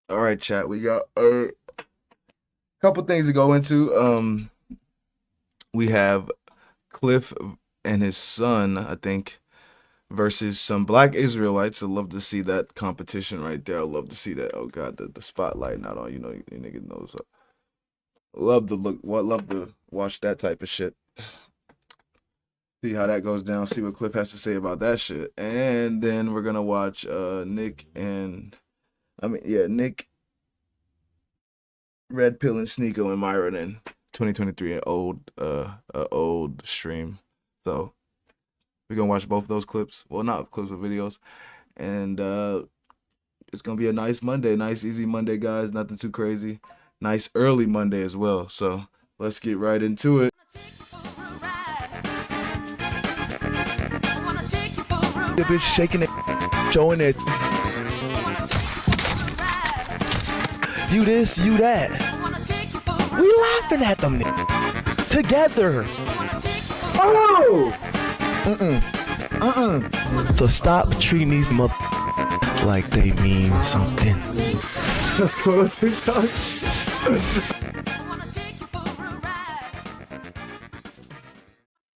All right, chat. We got a couple things to go into. We have Cliffe and his son, I think, versus some black Israelites. I love to see that competition right there. I love to see that. Oh God, the spotlight not on. You nigga knows. Love to look. What love to watch that type of shit. See how that goes down. See what Cliffe has to say about that shit. And then we're gonna watch Nick and Nick, RedPill and SNEAKO and Myron in 2023, an old stream. So we're gonna watch both of those clips. Well, not clips, but videos. And it's gonna be a nice Monday, nice easy Monday, guys. Nothing too crazy. Nice early Monday as well. So let's get right into it. The bitch shaking it, showing it. You this, you that. We laughing at them together. Oh! So stop treating these like they mean something. Let's go to TikTok.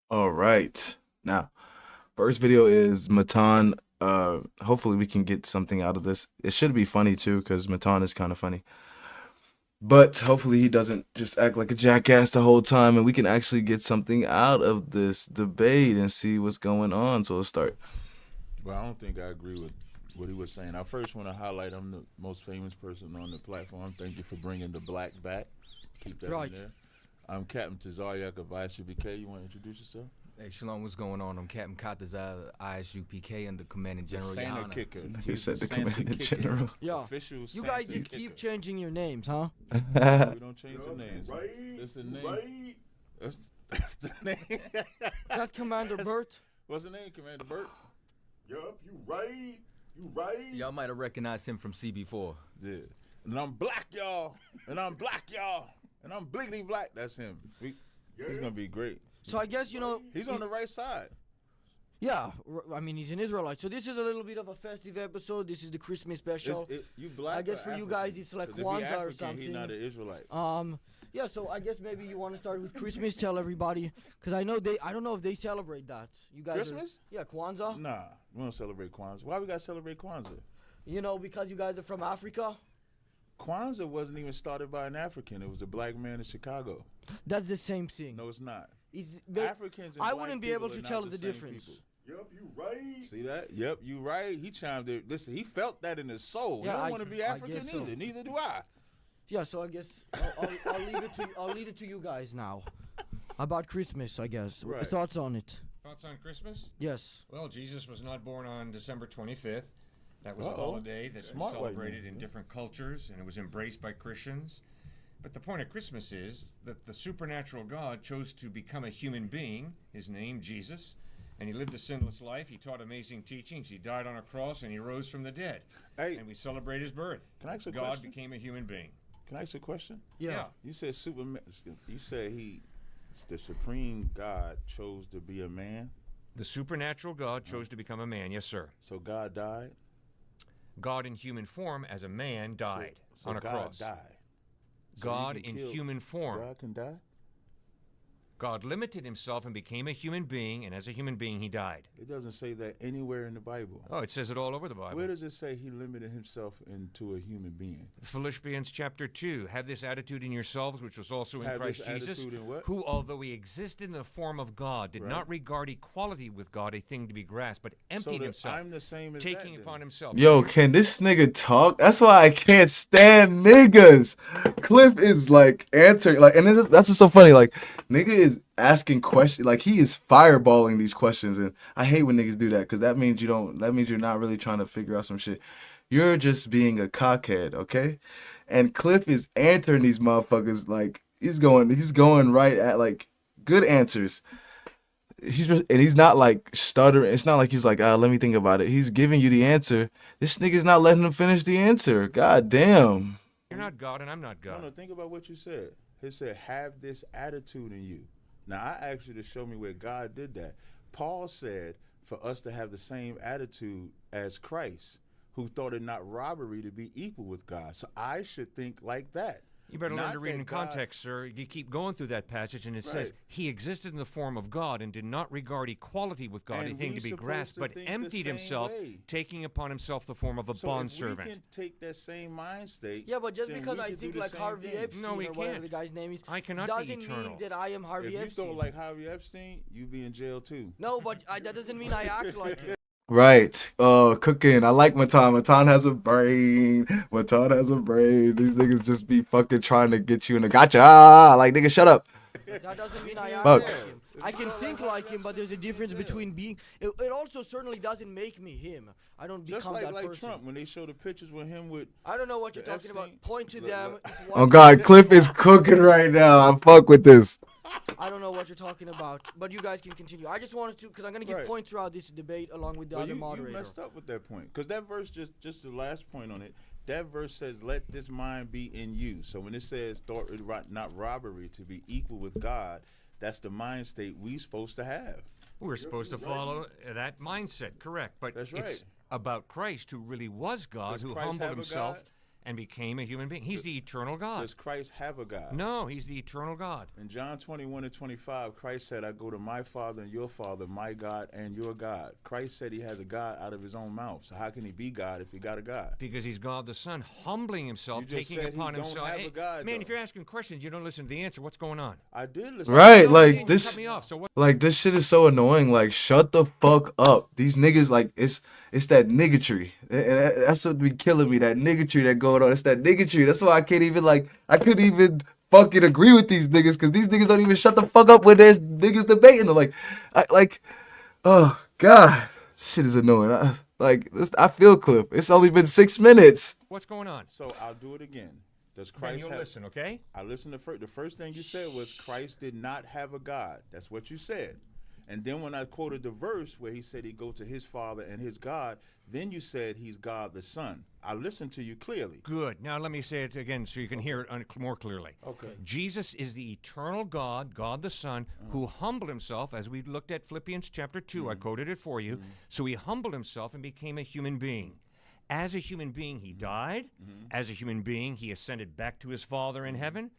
All right. Now, first video is Matan. Hopefully we can get something out of this. It should be funny too, because Matan is kind of funny. But hopefully he doesn't just act like a jackass the whole time, and we can actually get something out of this debate and see what's going on. So let's start. Well, I don't think I agree with what he was saying. I first want to highlight I'm the most famous person on the platform. Thank you for bringing the black back. Keep that in there. I'm Captain Tazaryak of RUS-UKR. You want to introduce yourself? Hey, Shalom, what's going on? I'm Captain Katazar, ISUPK, and the Commanding General. The Santa Kicker. He said the Commanding General. Yeah, Official you guys Santa just kicker. keep changing your names, huh? We don't change the names. Right, That's the name. right. That's the name. That's Commander Burt. What's the name, Commander Burt? Yup, you right. You right. Y'all might have recognized him from CB4. Yeah. And I'm black, y'all. And I'm black, y'all. And I'm bliggity black. That's him. He's going to be great. So I guess, He's on the right side. yeah, I mean, he's an Israelite. So this is a little bit of a festive episode. This is the Christmas special. You black I guess or for you African? guys, it's like 'Cause if he Kwanzaa or African, something. He's not an Israelite. Yeah, so I guess maybe you want to start with Christmas. Tell everybody, because I don't know if they celebrate that. You guys Christmas? Yeah, Kwanzaa. Nah, we don't celebrate Kwanzaa. Why we got to celebrate Kwanzaa? Because you guys are from Africa. Kwanzaa wasn't even started by an African. It was a black man in Chicago. That's the same thing. No, it's not. I Africans and black wouldn't be able people to are tell not the same difference. people. Yup, you right. See that? Yep, you right. He chimed in. Listen, he felt that in his soul. Yeah, he I don't want to be I African guess so. either. Neither do I. Yeah, so I guess I'll leave it to you guys now. About Christmas, I guess. Right. Thoughts on it? Thoughts on Christmas? Yes. Well, Jesus was not born on December 25th. That was a Uh-oh. holiday that was Smart white celebrated man, in yeah. different cultures, and it was embraced by Christians. But the point of Christmas is that the supernatural God chose to become a human being, his name Jesus, and he lived a sinless life. He taught amazing teachings. He died on a cross, and he rose from the dead. Hey, And we celebrate his birth. can I ask a God question? became a human being. Can I ask a question? Yeah. You said Superman. You said the supreme God chose to be a man. The supernatural God chose to become a man, yes, sir. So God died. God in human form as a man died So on a God cross. died. So God you can in kill- human form. God can die. God limited himself and became a human being, and as a human being, he died. It doesn't say that anywhere in the Bible. Oh, it says it all over the Bible. Where does it say he limited himself into a human being? Philippians chapter 2, have this attitude in yourselves, which was also in Have Christ this Jesus, attitude in what? who, although he existed in the form of God, did Right. not regard equality with God a thing to be grasped, but emptied himself, I'm the same as taking that, upon then. himself. Yo, can this nigga talk? That's why I can't stand niggas. Cliff is like answering, like, and that's what's so funny. Like, nigga is asking questions, like he is fireballing these questions, and I hate when niggas do that because that means you're not really trying to figure out some shit. You're just being a cockhead, okay? And Cliff is answering these motherfuckers like he's going right at like good answers. He's not like stuttering. It's not like he's like, let me think about it. He's giving you the answer. This nigga's not letting him finish the answer. God damn. You're not God, and I'm not God. No, think about what you said. He said, have this attitude in you. Now, I asked you to show me where God did that. Paul said for us to have the same attitude as Christ. who thought it not robbery to be equal with God. So I should think like that. You better learn Not to read that in God- context, sir. You keep going through that passage, and it says, Right. he existed in the form of God and did not regard equality with God And a thing we to be supposed grasped, to but think the emptied same himself, way. taking upon himself the form of a So bondservant. if we can take that same mind state, Yeah, but just then because we I can do think the like same Harvey thing. Epstein No, we or whatever can't. the guy's name is, I cannot be doesn't eternal. mean that I am Harvey If you Epstein. thought like Harvey Epstein, you'd be in jail too. No, but that doesn't mean I act like it. Right. Cooking. I like Matan. Matan has a brain. Matan has a brain. These niggas just be fucking trying to get you in a gotcha. Like, nigga, shut up. That doesn't mean I act Fuck. like him. I can think like him, but there's a difference between being. It also certainly doesn't make me him. I don't Just become like that person. Trump when they show the pictures with him with. I don't know what you're The talking about. Epstein- Point to them. It's Oh one God, thing. Cliff is cooking right now. I fuck with this. I don't know what you're talking about, but you guys can continue. I just wanted to, because I'm gonna give Right. points throughout this debate along with the Well, other you moderator. messed up with that point because that verse just the last point on it. That verse says, "Let this mind be in you." So when it says, "Thought it not robbery to be equal with God," that's the mind state we supposed to have. We're supposed to follow that mindset, correct? But That's it's right. about Christ, who really was God, Does who Christ humbled have a himself God? and became a human being. He's the eternal God. Does Christ have a God? No, he's the eternal God. In John 21:25, Christ said, "I go to my Father and your Father, my God and your God." Christ said he has a God out of his own mouth. So how can he be God if he got a God? Because he's God the Son, humbling himself, You just taking said he upon don't himself. have a Hey, God, man, though. if you're asking questions, you don't listen to the answer. What's going on? I did listen. Right, No, like you this. cut me off. So what? Like this shit is so annoying. Like, shut the fuck up. These niggas, like, it's that niggatry. That's what be killing me. That niggatry that going on. It's that niggatry. That's why I can't even I couldn't even fucking agree with these niggas because these niggas don't even shut the fuck up when there's niggas debating. They're oh God, shit is annoying. I feel Cliff. It's only been 6 minutes. What's going on? So I'll do it again. Does Ben, Christ you'll have? listen, okay? I listened to the first thing you said was Christ did not have a God. That's what you said. And then when I quoted the verse where he said he'd go to his Father and his God, then you said he's God the Son. I listened to you clearly. Good. Now let me say it again so you can hear it more clearly. Okay. Jesus is the eternal God, God the Son, who humbled himself, as we looked at Philippians chapter 2. I quoted it for you. So he humbled himself and became a human being. As a human being, he died. As a human being, he ascended back to his Father in heaven.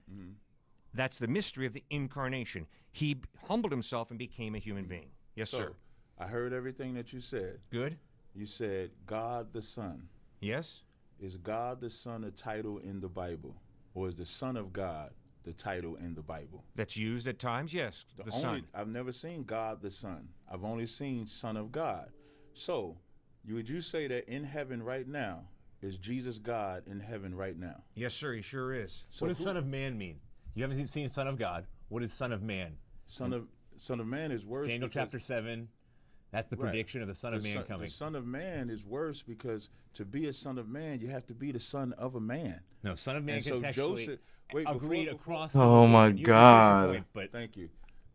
That's the mystery of the incarnation. He humbled himself and became a human being. Yes, So sir. I heard everything that you said. Good? You said God the Son. Yes? Is God the Son a title in the Bible? Or is the Son of God the title in the Bible? That's used at times, yes. The Son. I've never seen God the Son. I've only seen Son of God. So, would you say that in heaven right now, is Jesus God in heaven right now? Yes, sir, he sure is. So What does who- Son of Man mean? You haven't seen Son of God. What is Son of Man? Son of Man is worse. Daniel because- chapter 7. That's the Right. prediction of the Son of Man coming. The Son of Man is worse because to be a son of man, you have to be the son of a man. No, Son of Man And so contextually Joseph, wait, agreed before- across. Oh the my board. You're God. point, but Thank you.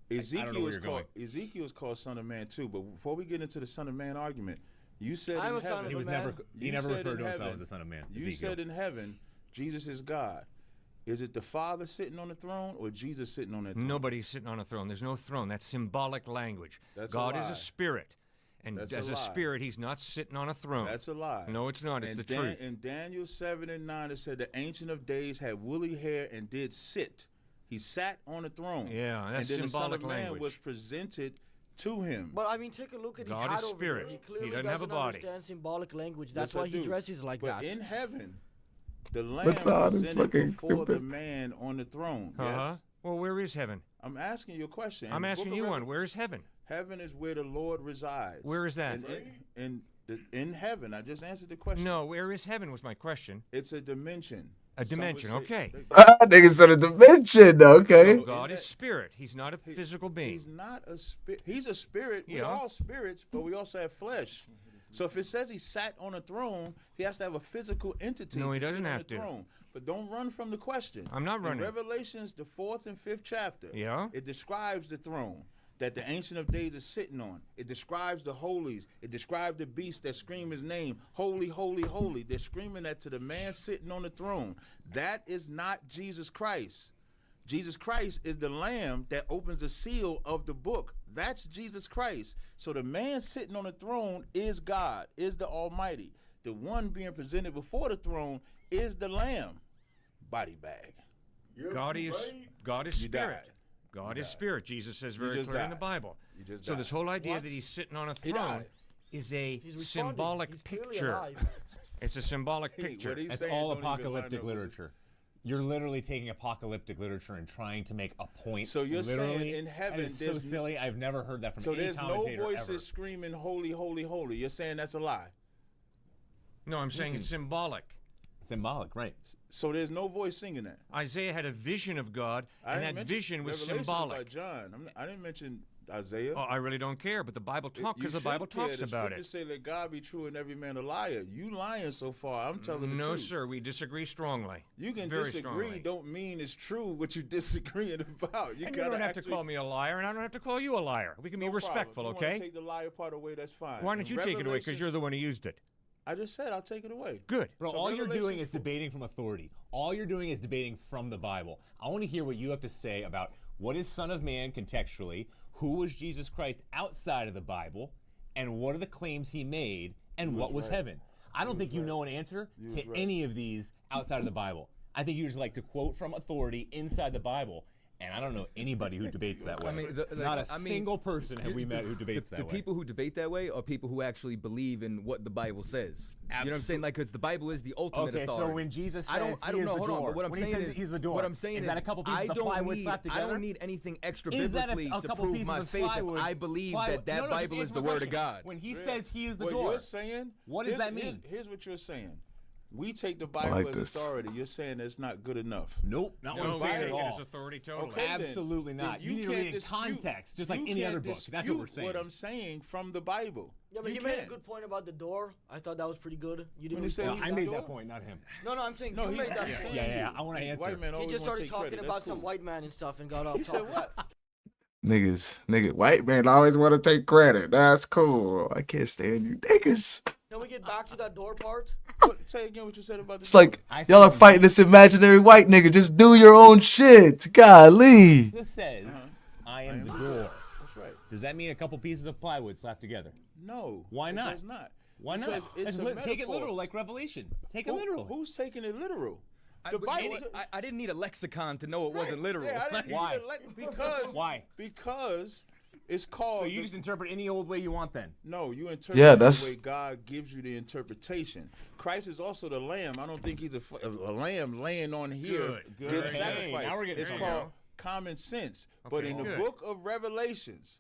I don't know Ezekiel where is you're called Ezekiel is called son of man too. But before we get into the son of man argument, you said I'm in a son heaven, of he a was man. never. He You never said referred in to himself heaven- as the Son of Man. you Ezekiel. said in heaven, Jesus is God. Is it the Father sitting on the throne or Jesus sitting on that throne? Nobody's sitting on a throne. There's no throne. That's symbolic language. That's a God is lie. a spirit. And That's as a a lie. spirit, he's not sitting on a throne. That's a lie. No, it's not. It's the truth. In Daniel 7:9, it said the Ancient of Days had woolly hair and did sit. He sat on the throne. Yeah, that's and then symbolic the Son of Man language. was presented to him. But I mean, take a look at his God hat is over spirit. there. He He clearly doesn't have a body. understand symbolic language. That's Yes, I why he do. dresses like But that. in heaven, the Lamb What's on? It's presented fucking before the stupid. man on the throne. Uh-huh. Yes? Well, where is heaven? I'm asking you a question. I'm In the asking book of you one. Revelation, Where is heaven? Heaven is where the Lord resides. Where is that? In heaven. I just answered the question. No, where is heaven was my question. It's a dimension. A Some would dimension, say- okay. Niggas said a dimension. Okay. So God in is that- spirit. He's not a physical being. He's not a spirit. He's a spirit. We're Yeah. all spirits, but we also have flesh. So if it says he sat on a throne, he has to have a physical entity. No, he to sit doesn't on have the to. Throne. But don't run from the question. I'm not running. In Revelations, the 4th and 5th chapter, Yeah? it describes the throne that the Ancient of Days is sitting on. It describes the holies. It describes the beasts that scream his name, holy, holy, holy. They're screaming that to the man sitting on the throne. That is not Jesus Christ. Jesus Christ is the Lamb that opens the seal of the book. That's Jesus Christ. So the man sitting on the throne is God, is the Almighty. the one being presented before the throne is the Lamb. Body bag. Yep, God you is right. God is You spirit. died. God You is died. spirit. Jesus says very just clearly in the died. Bible. You just So died. this whole idea What? that he's sitting on a He throne died. is a He's responding. symbolic He's clearly picture. alive. It's a symbolic Hey, picture. what he's That's saying all don't even line apocalyptic up with literature. You're literally taking apocalyptic literature and trying to make a point. So you're saying literally, in heaven that is so there's n- silly. I've never heard that from So any there's no commentator voices ever. screaming, holy, holy, holy. You're saying that's a lie. No, I'm saying it's symbolic. Symbolic, right? So there's no voice singing that. Isaiah had a vision of God, I and didn't that mention vision was Revelation symbolic. About John. I didn't mention Isaiah. Oh, I really don't care, but the Bible talks You because the should Bible care. talks The about scriptures it. say let God be true and every man a liar. You lying so far. I'm telling the No, truth. sir, we disagree strongly. You can Very disagree. strongly. Don't mean it's true what you're disagreeing about. And you gotta don't have to actually- call me a liar, and I don't have to call you a liar. We can No be problem. respectful, If you wanna okay? Take the liar part away. That's fine. Why don't In you take it away? Because Revelation- you're the one who used it. I just said I'll take it away. Good. Bro, So all you're doing Revelation is debating from authority. All you're doing is debating from the Bible. I want to hear what you have to say about what is Son of Man contextually, who was Jesus Christ outside of the Bible, and what are the claims he made, and what was right. heaven. I don't think you know an answer to right. any of these outside of the Bible. I think you just like to quote from authority inside the Bible. And I don't know anybody who debates that way. I mean, Not a single person have we met who debates that the way. people who debate that way are people who actually believe in what the Bible says. You know what I'm saying? Like, because the Bible is the ultimate Okay, authority. so when Jesus says I don't he is know. the Hold door, on, but what I'm when he saying says is he's the door, What I'm saying is is that a couple pieces I of don't plywood need. slapped together? I don't need anything extra Is that biblically a to couple prove pieces my of faith. If plywood? I believe Plywood. that No, no, Bible just is answer the my word of question. God. When he says he is the what door, you're saying, what does that mean? Here's what you're saying. We take the Bible like as this. authority. You're saying it's not good enough. Nope, not what No, I'm we saying take at it as all. authority totally. Okay, then. Absolutely Then not. You need to can't read in dispute- context, just like you any can't other book. That's what we're dispute saying. What I'm saying from the Bible. Yeah, but You he made a can't. good point about the door. I thought that was pretty good. You didn't When he said respond he's to I the made door? that point, not him. No, I'm saying No, you he made that yeah, point. Yeah, I want to answer. White man He always just wanna started take talking credit. about That's some cool. white man and stuff and got off He topic. said what? Niggas, white man always want to take credit. That's cool. I can't stand you niggas. Can we get back to that door part? Say again what you said about the It's like I y'all are see. fighting this imaginary white nigga. Just do your own shit. Golly. Jesus says, I am the door. That's right. Does that mean a couple pieces of plywood slapped together? No. Why it not? does not. Why Because not? it's a Take it metaphor. literal, like Revelation. Take it Who- literal. Who's taking it literal? The But Bible. I didn't need a lexicon to know it wasn't literal. Yeah, I didn't Why? because Why? Because it's called. So you just interpret any old way you want then? No, you interpret Yeah, the that's- way God gives you the interpretation. Christ is also the lamb. I don't think he's a lamb laying on here Good. getting Good. sacrificed. Now we're getting It's somewhere. called common sense. But Okay, in the good. book of Revelations,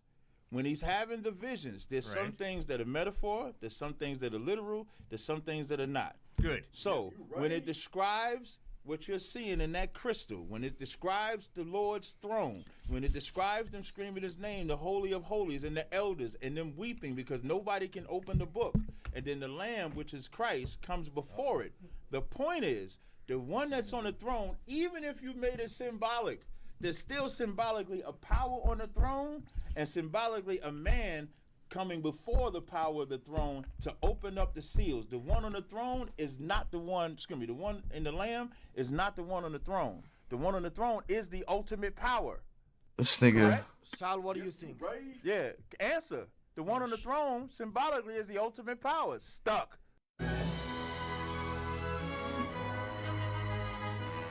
when he's having the visions, there's some Right. things that are metaphor, there's some things that are literal, there's some things that are not. Good. So when it describes what you're seeing in that crystal, when it describes the Lord's throne, when it describes them screaming his name, the Holy of Holies, and the elders, and them weeping because nobody can open the book, and then the Lamb, which is Christ, comes before it. The point is, the one that's on the throne, even if you made it symbolic, there's still symbolically a power on the throne and symbolically a man coming before the power of the throne to open up the seals. The one on the throne is not the one, the one in the Lamb is not the one on the throne. The one on the throne is the ultimate power. This nigga. Right? Sal, what do you think? Right? Yeah, answer. The one on the throne symbolically is the ultimate power. Stuck.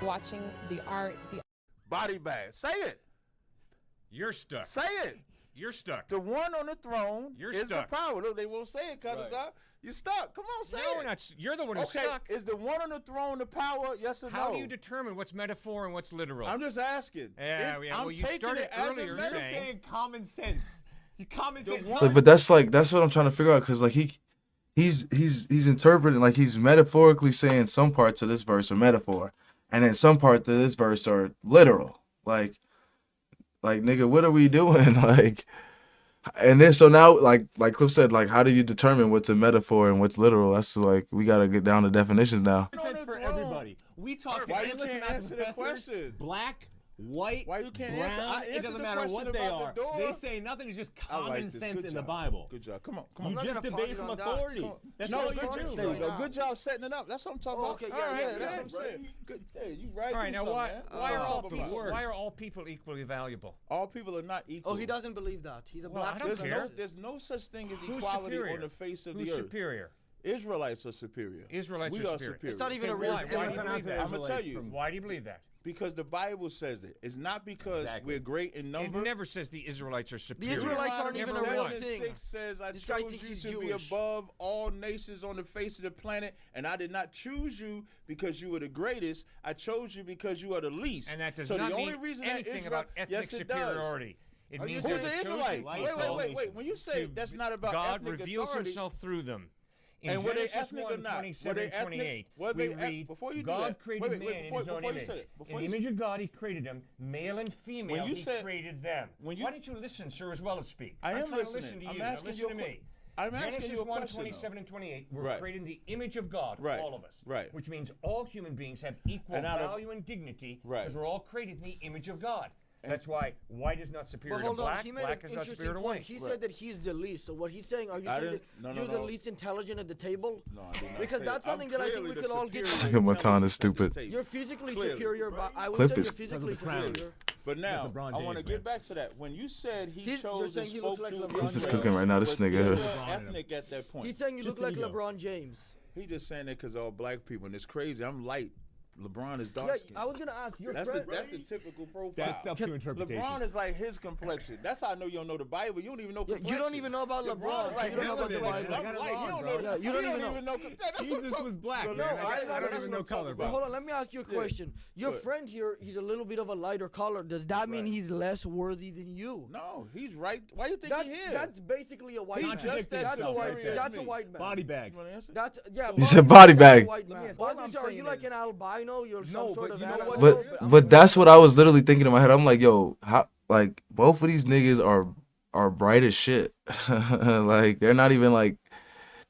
Watching the art, the Body bag. Say it. You're stuck. Say it. You're stuck. The one on the throne You're is stuck. the power. Look, they won't say it, cause it's out. You're stuck. Come on, say No, it. not. You're the one who's Okay, stuck. is the one on the throne the power? Yes or How no? do you determine what's metaphor and what's literal? I'm just asking. Yeah, yeah, I'm well, you taking started it as a earlier metaphor. saying- common sense. You common sense. one- But that's what I'm trying to figure out because like he's interpreting like he's metaphorically saying some parts of this verse are metaphor, and then some parts of this verse are literal. Like nigga, what are we doing? Like, and then so now like Cliff said, like how do you determine what's a metaphor and what's literal? That's like we gotta get down to definitions now. On sense the for throne. everybody. We talk to Why you endless can't amounts of answer the professors, question? black, white, Why you can't brown, answer? I it answered doesn't the matter question what they about are. the door. They say nothing is just I like common this. sense Good in the job. Bible. Good job. Come on. You not just gonna debate ponder from on that. authority. Come on. That's No, all good you job. do. There you go. now. Good job setting it up. That's what I'm talking Oh, about. okay, All yeah, right, yeah, that's yeah. what I'm saying. Good. Hey, you right. All right, do now something, why man. why are That's all what I'm talking people about. why are all people equally valuable? All people are not equal. Oh, he doesn't believe that. He's a Well, black I don't There's care. no such thing as Who's equality superior? on the face of Who's the earth. superior? Israelites are superior. Israelites we are are superior. It's not even Okay, a real why? thing. Why do you believe that? I'm gonna tell you. Why do you believe that? Because the Bible says it. It's not because Exactly. we're great in number. It never says the Israelites are The superior. Israelites aren't even a Never real once. thing. 6 says, I This guy chose thinks you he's to be Jewish. above all nations on the face of the planet, and I did not choose you because you were the greatest. I chose you because you are the least. And that does so not the only mean reason anything that Israel, about ethnic yes, it does. superiority. It Are you means Who's they're the the chosen Israelite? people Wait. When you say to- that's not about God ethnic reveals authority, himself through them. In and were they Genesis ethnic 1, or not? 27 Were they and ethnic? 28, Were we they read, before you do God that, created man in his own before you image. say it, before In you the image say of God, he created them, male and female. When you he said- created them. when you- Why don't you listen, sir, as well as speak? I I'm am trying to listening. listen to I'm you. asking now listen you a to me. I'm asking Genesis you a 1, question, 27 and 28, we're Right. created in the image of God, Right. all of us. Right. Which means all human beings have equal And out of- value and dignity Right. because we're all created in the image of God. That's why white is not superior But to hold on, black, he made black an is not interesting superior to point. white. He Right. said that he's the least. So what he's saying, are you I saying didn't- that no, you're the no. least intelligent at the table? No, I did not Because say that's that. something I'm that I think clearly we the could all get superior Matan is intelligence at this stupid. table. You're physically Clearly. superior, but I would Cliffe say is- you're physically Because of the crown. superior. But now, LeBron I want to James, get man. back to that. When you said he You're chose saying and he looks spoke like through LeBron Cliff is Israel, cooking right now. This was nigga is- Israel ethnic at that point. He's saying you Just look like the ego. LeBron James. He just saying that because all black people, and it's crazy. I'm light. LeBron is dark Yeah, skinned. I was gonna ask your That's friend. the typical profile. That's up to interpretation. LeBron is like his complexion. That's how I know you don't know the Bible. You don't even know Yeah, complexion. you don't even know about LeBron. Right, You don't know about the Bible. I'm I got it white. wrong, You don't bro. know. Yeah, you don't even know. That's what Jesus I'm was talking- black, No, man. no, I don't that's even what know I'm color, talking bro. But about. hold on, let me ask you a Yeah. question. Your Good. friend here, he's a little bit of a lighter color. Does that mean Right. he's less worthy than you? No, he's right. Why you think That's, he here? that's basically a white He man. just that That's a white. superior as That's a me. white man. Body bag. You want to answer? That's yeah. You said body that's a bag. white man. Let me ask- Well, all I'm are you saying like is- an albino? You're some No, sort but of you know animal? what? But that's what I was literally thinking in my head. I'm like, yo, how like both of these niggas are bright as shit. Like they're not even like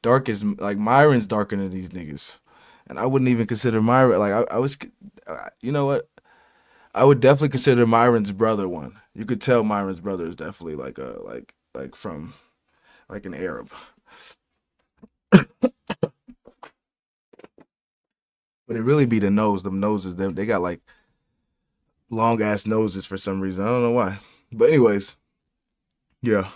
dark as like Myron's darker than these niggas, and I wouldn't even consider Myron like I was. You know what? I would definitely consider Myron's brother one. You could tell Myron's brother is definitely like a like from like an Arab. But it really be the nose. Them noses, they got like long ass noses for some reason. I don't know why. But anyways, yeah,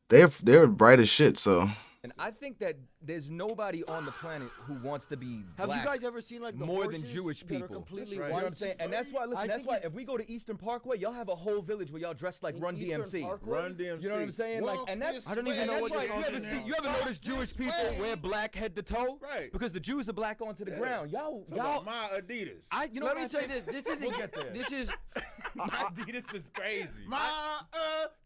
they're bright as shit. So And I think that there's nobody on the planet who wants to be Have black you guys ever seen like the more than horses Jewish that are people. completely That's right. You know white? what I'm saying? And that's why, listen, I that's think why it's- if we go to Eastern Parkway, y'all have a whole village where y'all dress like In Run Eastern DMC. Parkway? Run DMC. You know what I'm saying? Like, Walk and that's this I don't even way. know that's what why you're you ever talking see, about. you ever notice Jewish people wear black head to toe? Right. Because the Jews are black onto the ground. Y'all, My Adidas. you know Let what me I say think? this. This is We'll get there. This is. My Adidas is crazy. My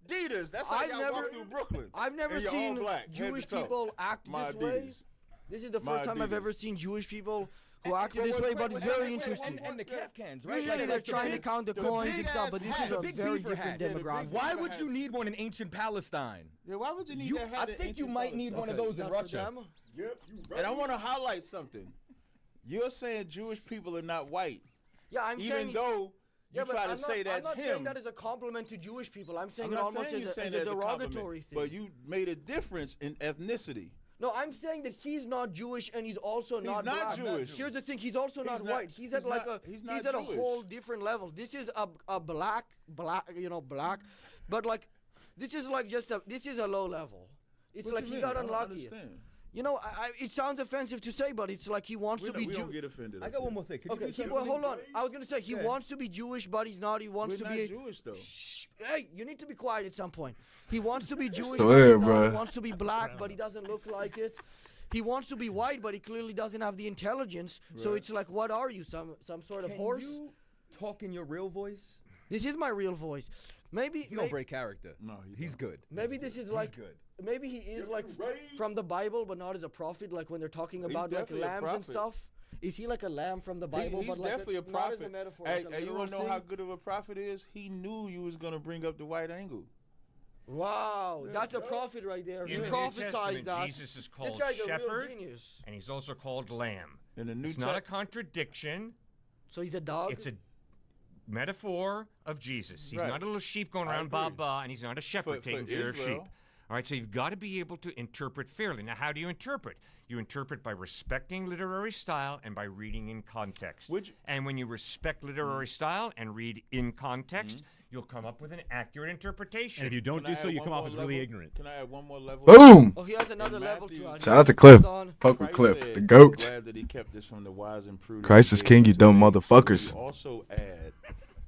Adidas. That's how I've y'all never- walk through Brooklyn. I've never And you're all seen black, head to Jewish toe. people act My this way. Adidas. This is the My first time I've Adidas. ever seen Jewish people who acted wait, this wait, way, wait, but it's wait, very wait, wait, interesting. wait, And the cap cans, right? Usually Like they're the trying to big- count the the coins big and stuff, ass but this hat. is a The big very beaver different hat. Yeah, the big demographic. Why would you need one in ancient Palestine? Yeah, why would you need You, that I hat in think you ancient might need one of Palestine? those in Not for Russia. them. Yep, you right. And I want to highlight something. You're saying Jewish people are not white, Yeah, I'm even saying. though you Yeah, but try to I'm say not, that's I'm not him. saying that as a compliment to Jewish people. I'm saying I'm it not almost saying you're as saying a that as a compliment, derogatory thing. but you made a difference in ethnicity. No, I'm saying that he's not Jewish and he's also not not black. Jewish. Here's the thing: he's also not He's not- white. He's at he's like not- a he's not he's at a Jewish. whole different level. This is a black, black, but like this is like just a this is a low level. It's What like you he mean? got I don't unlucky. understand. You know, it sounds offensive to say, but it's like he wants to be We don't Jewish. get offended. I up got here. one more thing. Could you Okay, do something? well, hold on. I was gonna say he Yeah. wants to be Jewish, but he's not. He wants We're to not be. Jewish though. Shh, hey, you need to be quiet at some point. He wants to be Jewish, Swear, but he's not. bruh. He wants to be black, but he doesn't look like it. He wants to be white, but he clearly doesn't have the intelligence. So Right. it's like, what are you? Some sort of Can horse? you talk in your real voice? This is my real voice. Maybe He don't break character. No, He's good. maybe this is like good. maybe he is like right. from the Bible, but not as a prophet. Like when they're talking He's about like definitely a lambs and prophet. stuff. Is he like a lamb from the Bible? He's but like definitely a not prophet. as a metaphor. Hey, like a you literal want to know thing? how good of a prophet is? He knew you was gonna bring up the white angle. Wow, that's a prophet right there. He In the New prophesied Testament, that. Jesus is This called guy's a real shepherd, genius. and he's also called lamb. In the New It's not a Testament. contradiction. So he's a dog. It's a metaphor of Jesus. He's Right. not a little sheep going I around ba agree. ba, and he's not a shepherd For taking care of sheep. Israel. All right, so you've got to be able to interpret fairly. Now, how do you interpret? You interpret by respecting literary style and by reading in context. And when you respect literary style and read in context, you'll come up with an accurate interpretation. And if you don't do so, you come off as really ignorant. Can I add one more level? Boom! Oh, he has another level to Shout out to Cliff. Fuck with Cliff, the GOAT. Glad that he kept this from the wise and prudent. Christ is king, you dumb motherfuckers. You also add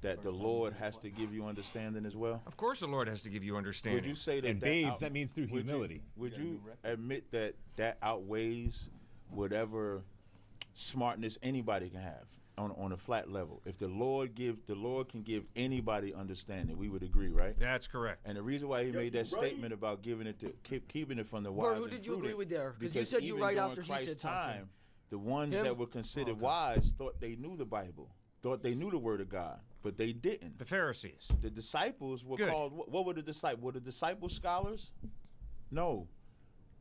that the Lord has to give you understanding as well. Of course the Lord has to give you understanding. Would you say that? And babes, that means through humility. Would you admit that that outweighs whatever smartness anybody can have on a flat level? If the Lord can give anybody understanding, we would agree, right? That's correct. And the reason why he made that statement about giving it to keeping it from the wise Who and did you agree prudent, with there? Because you said you even right during after he Christ's said something. time, the ones that were considered wise thought they knew the Bible, thought they knew the Word of God, but they didn't. The Pharisees. The disciples were Good. called. What were the disciples? Were the disciples scholars? No.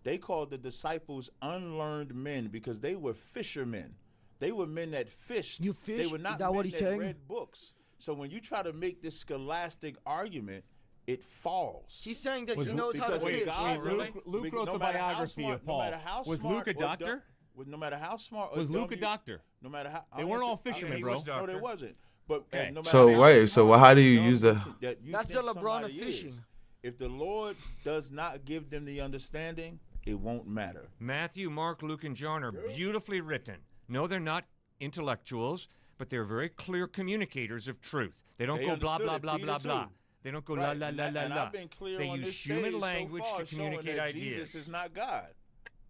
They called the disciples unlearned men because they were fishermen. They were men that fished. You fish? They were not Is that men what he's that saying? read books. So when you try to make this scholastic argument, it falls. He's saying that Was he knows how to because fish. God, Luke because wrote no the matter how biography smart- of Paul. No matter how Was smart Luke a or dumb- doctor? no matter how smart or Was dumb Luke a you- doctor? No matter how They weren't all fishermen, he bro. was No, they doctor. wasn't. But Okay. no matter So how wait, so smart how do you or use dumb the? you That's think the LeBron of somebody fishing. is, if the Lord does not give them the understanding, it won't matter. Matthew, Mark, Luke, and John are beautifully written. No, they're not intellectuals, but they're very clear communicators of truth. They don't They go blah, understood blah, it. blah, Peter blah, blah. too. They don't go Right, la, la, and la, that- la, and la. I've been clear They on use this human stage language so far to communicate that ideas. Jesus is not God.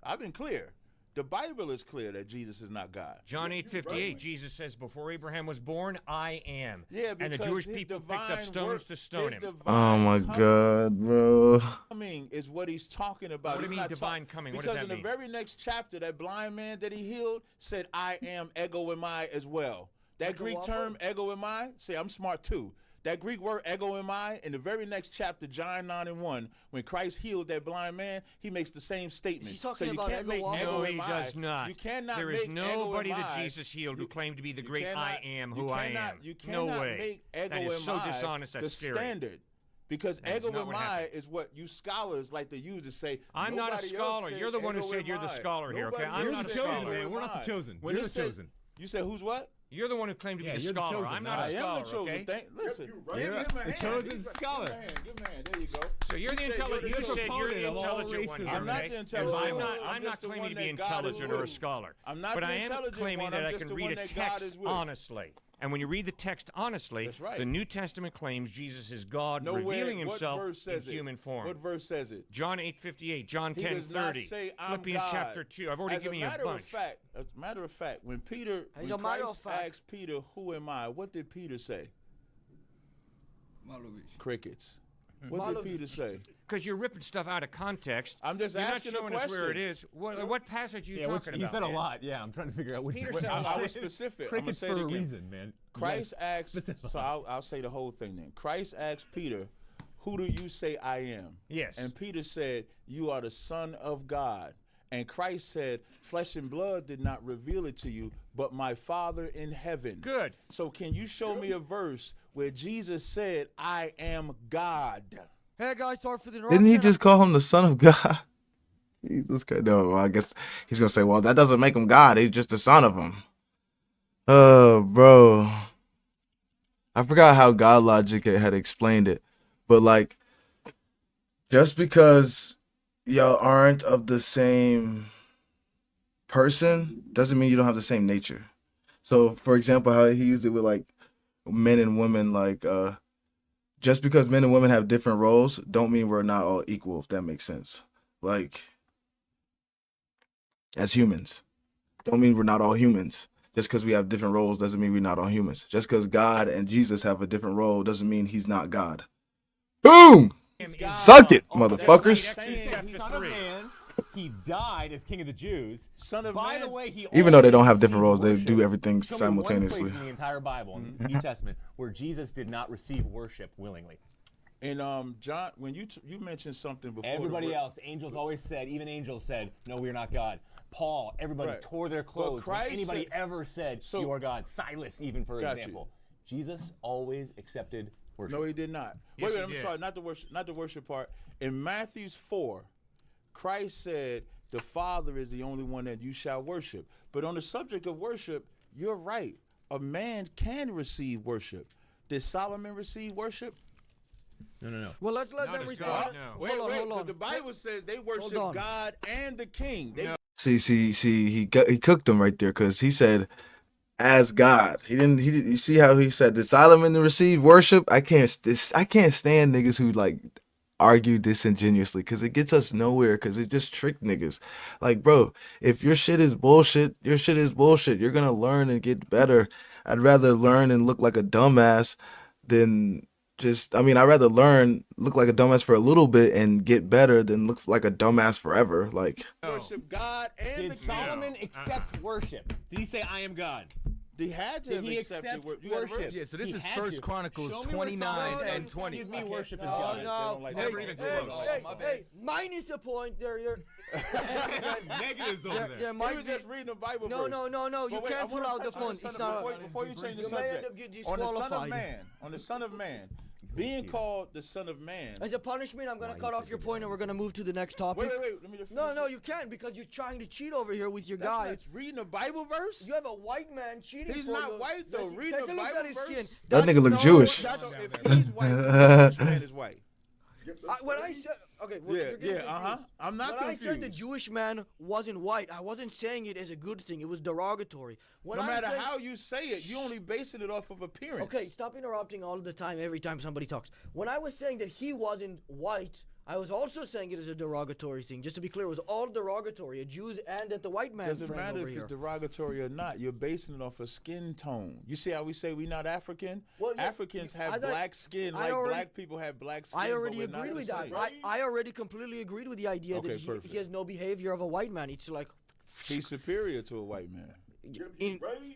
I've been clear. The Bible is clear that Jesus is not God. John 8:58, Jesus says, before Abraham was born, I am. Yeah, And the because Jewish his people picked divine up stones work- to stone his him. divine Oh my coming- God, bro. Coming is what he's talking about. What do you He's mean not divine coming? What does Because that in mean? the very next chapter, that blind man that he healed said, I am ego emai as well. That Like a Greek waffle? term, ego emai, say I'm smart too. That Greek word, ego emai, in the very next chapter, John 9:1, when Christ healed that blind man, he makes the same statement. Is he talking so you about can't ego make waffle? ego No, he emai. does not. You cannot There is make nobody ego that emai. Jesus healed who claimed to be the You great I cannot- am you who I cannot- am. You No cannot way. make ego That is so emai dishonest, the that's scary. standard. Because That is ego not what emai happened. is what you scholars like to use to say. I'm not a nobody else scholar. said You're the one who ego said you're the emai. scholar here, okay? Nobody I'm else not a said scholar. ego Man, we're not the emai. chosen. When You're it the said- chosen. You said who's what? You're the one who claimed to be Yeah, the you're the scholar. chosen, I'm not not I a am scholar, the chosen. okay? Listen, you right. give You're him a the hand. chosen Give him a scholar. hand. Give him a hand. There you go. So you're the said intelligent. you're You the said you're the proponent of all intelligent one racism. here, I'm not okay? the And intelligent I'm one. not I'm just the claiming one to be that God is intelligent or a with. scholar. I'm not But the I am intelligent claiming one. that I'm I just can the read one a that God text is with. honestly. And when you read the text honestly, That's right. the New Testament claims Jesus is God Nowhere- revealing what himself verse in says it? human form. What verse says it? John 8:58, John He does not 10:30, say, I'm Philippians God. chapter 2. I've already given you a bunch. As a matter of fact, when Peter, As when a matter of Christ fact. asked Peter, "Who am I?" What did Peter say? Crickets. What did Peter say? Because you're ripping stuff out of context. I'm just you're asking a not showing us where it question. is. What passage are you talking He about? said a man? lot. Yeah, I'm trying to figure out which. Peter what- said a I lot. was specific. I'm gonna Crickets say for it a again. reason, man. Christ Yes, asked. specify. So I'll say the whole thing then. Christ asked Peter, "Who do you say I am?" Yes. And Peter said, "You are the Son of God." And Christ said, "Flesh and blood did not reveal it to you, but my Father in heaven." Good. So can you show me a verse where Jesus said, "I am God"? Hey guys, sorry for the interruption. Didn't he just call him the Son of God? Jesus Christ. No, well, I guess he's gonna say, well, that doesn't make him God. He's just the son of him. Bro. I forgot how God Logic had explained it. But like, just because y'all aren't of the same person doesn't mean you don't have the same nature. So for example, how he used it with like men and women, like just because men and women have different roles don't mean we're not all equal, if that makes sense. Like, as humans, don't mean we're not all humans. Just because we have different roles doesn't mean we're not all humans. Just because God and Jesus have a different role doesn't mean he's not God. Boom! Suck it, motherfuckers. He said, Son of Man. He died as King of the Jews. Son of By Man. the way, he Even though they don't have also different roles, they received do worship. everything Show me simultaneously. one place in the entire Bible, in the New Testament, where Jesus did not receive worship willingly. And John, when you mentioned something before, Everybody else, angels always said, even angels said, no, we are not God. Paul, everybody Right. tore their clothes when Christ anybody said- ever said, So- you are God. Silas, even, for Got you. example. Jesus always accepted worship. No, he did not. Yes, wait, he I'm did. sorry, not the worship part. In Matthew 4, Christ said the Father is the only one that you shall worship. But on the subject of worship, you're right. A man can receive worship. Did Solomon receive worship? No. Well, let's let Not them as respond. God, no. Wait, Hold wait. on. But the Bible says they Hold worship on. God and the King. They See, he cooked him right there because he said, "As God." He didn't. You see how he said, "Did Solomon receive worship?" I can't stand niggas who like argue disingenuously because it gets us nowhere because it just trick niggas. Like, bro, if your shit is bullshit, your shit is bullshit. You're gonna learn and get better. I'd rather learn and look like a dumbass than just. I mean, I'd rather look like a dumbass for a little bit and get better than look like a dumbass forever. Like, worship God and Did the King. Solomon accept worship? Did he say, "I am God"? They had to Did have he accepted accept You got a verse? worship? Yeah, so this He is had First to. Chronicles Show me where 29 Solomon and says, 20. Give me worship as No, God. no. like Never that. even Hey, close. hey, minus a point. There, you're. Negatives over there. There You might were be. just reading the Bible No, verse. no. You But wait, I can't pull wanna out the touch on phone. Son It's of- not. before you change the You may end subject. up getting On the Son of disqualified. Man, being called the Son of Man. As a punishment, I'm gonna cut off your point and we're gonna move to the next topic. Wait. Let me just No, finish no, it. you can't because you're trying to cheat over here with your That's guy. not reading a Bible verse. You have a white man cheating He's for not you. white, though. Listen, Read take the a look Bible at his verse. skin. That nigga look no, Jewish. So if he's white, which man is white? When I said, okay, well, Yeah, you're getting yeah, confused. I'm not When confused. I said the Jewish man wasn't white, I wasn't saying it as a good thing. It was derogatory. When No I matter said- how you say it, you only basing it off of appearance. Okay, stop interrupting all the time every time somebody talks. When I was saying that he wasn't white, I was also saying it as a derogatory thing. Just to be clear, it was all derogatory, at Jews and at the white man. Doesn't friend matter over if here. it's derogatory or not. You're basing it off of skin tone. You see how we say we're not African? Well, yeah, Africans have as I- black skin, I like already- black people have black skin. I already but we're not agreed the with that. same. I already completely agreed with the idea Okay, that he perfect. has no behavior of a white man. It's like He's superior to a white man.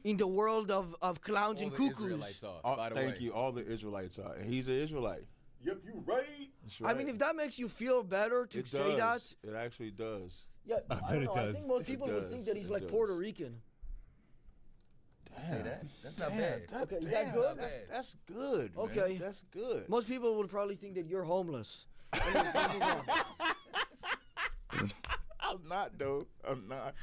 in the world of clowns and All the cuckoos. Israelites are, by the Thank way. you. All the Israelites are, and he's an Israelite. Yep, you right. That's I mean, right. if that makes you feel better to it say does. It actually does. yeah, I bet don't it know. I does. think most It people would think does. that he's It like does. Puerto Rican. Say that. That's not Damn, bad. Okay, is that damn, good? That's good. Man. Okay. That's good. Most people would probably think that you're homeless. Anyway, move on. I'm not though. I'm not.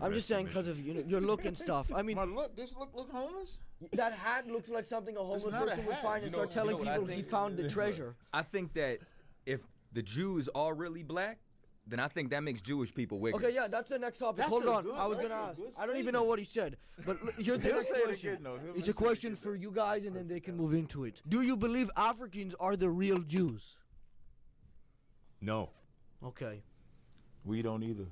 I'm just saying because of your look and stuff. I mean, My look. This look homeless. that hat looks like something a homeless not a person would hat. find and You start know- telling you know what I people he think? found the treasure. I think that if the Jews are really black, then I think that makes Jewish people wicked. Okay, yeah, that's the next topic. That's Hold a on, good- I was that's gonna a ask. good I don't even know statement. what he said, but here's the He'll next say it question. again, though. He'll It's say a it question again. for you guys, and then they can move into it. Do you believe Africans are the real Jews? No. Okay. We don't either.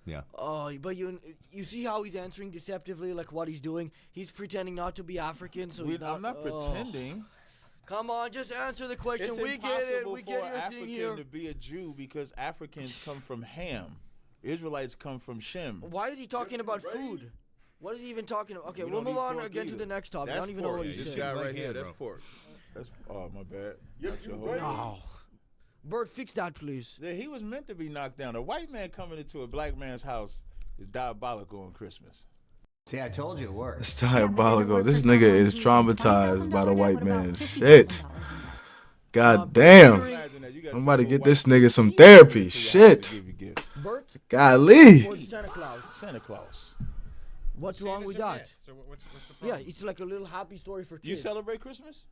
Yeah. Oh, but you see how he's answering deceptively, like what he's doing. He's pretending not to be African, so he's not. I'm not oh. pretending. Come on, just answer the question. It's We get it. impossible We for get an your African thing here. to be a Jew because Africans come from Ham. Israelites come from Shem. Why is he talking about food? What is he even talking about? Okay, We we'll don't move eat on pork again to either. the next topic. I That's don't even know pork. what he's This saying. guy Like right here, ham, that's bro. pork. That's my bad. Yep, Got your you whole- right. Oh. Bert, fix that, please. Yeah, he was meant to be knocked down. A white man coming into a black man's house is diabolical on Christmas. See, I told you it worked. it's diabolical. This nigga is traumatized by the white man. Shit. God damn. Imagine that. You got I'm two about to old get white this people nigga some coming to your therapy. house to Shit. give you gifts. Bert Golly. or Santa Claus? Santa Claus. What's wrong with Santa's a that? myth, So what's the Yeah, problem? it's like a little happy story for You kids. celebrate Christmas?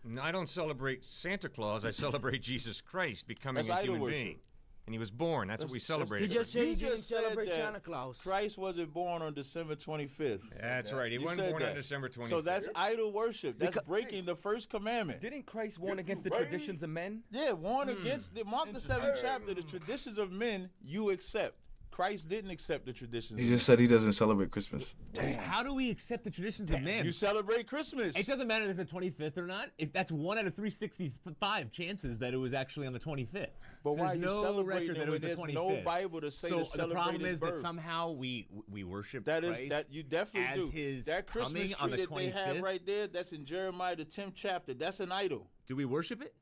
No, I don't celebrate Santa Claus. I celebrate Jesus Christ becoming That's a idol human worship. being. And he was born. That's what we celebrate. He just said You he didn't just said celebrate that Santa Claus. Christ wasn't born on December 25th. That's right. He You wasn't said born on that. December 25th. So that's idol worship. That's breaking the first commandment. Didn't Christ warn Yep, against you the right. traditions of men? Yeah, warn against Mark the 7th chapter. The traditions of men you accept. Christ didn't accept the traditions. He of just said he doesn't celebrate Christmas. How do we accept the traditions of men. man? You celebrate Christmas. It doesn't matter if it's the 25th or not. If that's 1 out of 365 chances that it was actually on the 25th. But why are There's you no celebrating record it that it was when the there's 25th. no Bible to say So to the celebrate problem his is that birth? somehow we worship That is Christ that you definitely as do. his That Christmas coming on tree the that they have 25th. right there, that's in Jeremiah the 10th chapter. That's an idol. Do we worship it?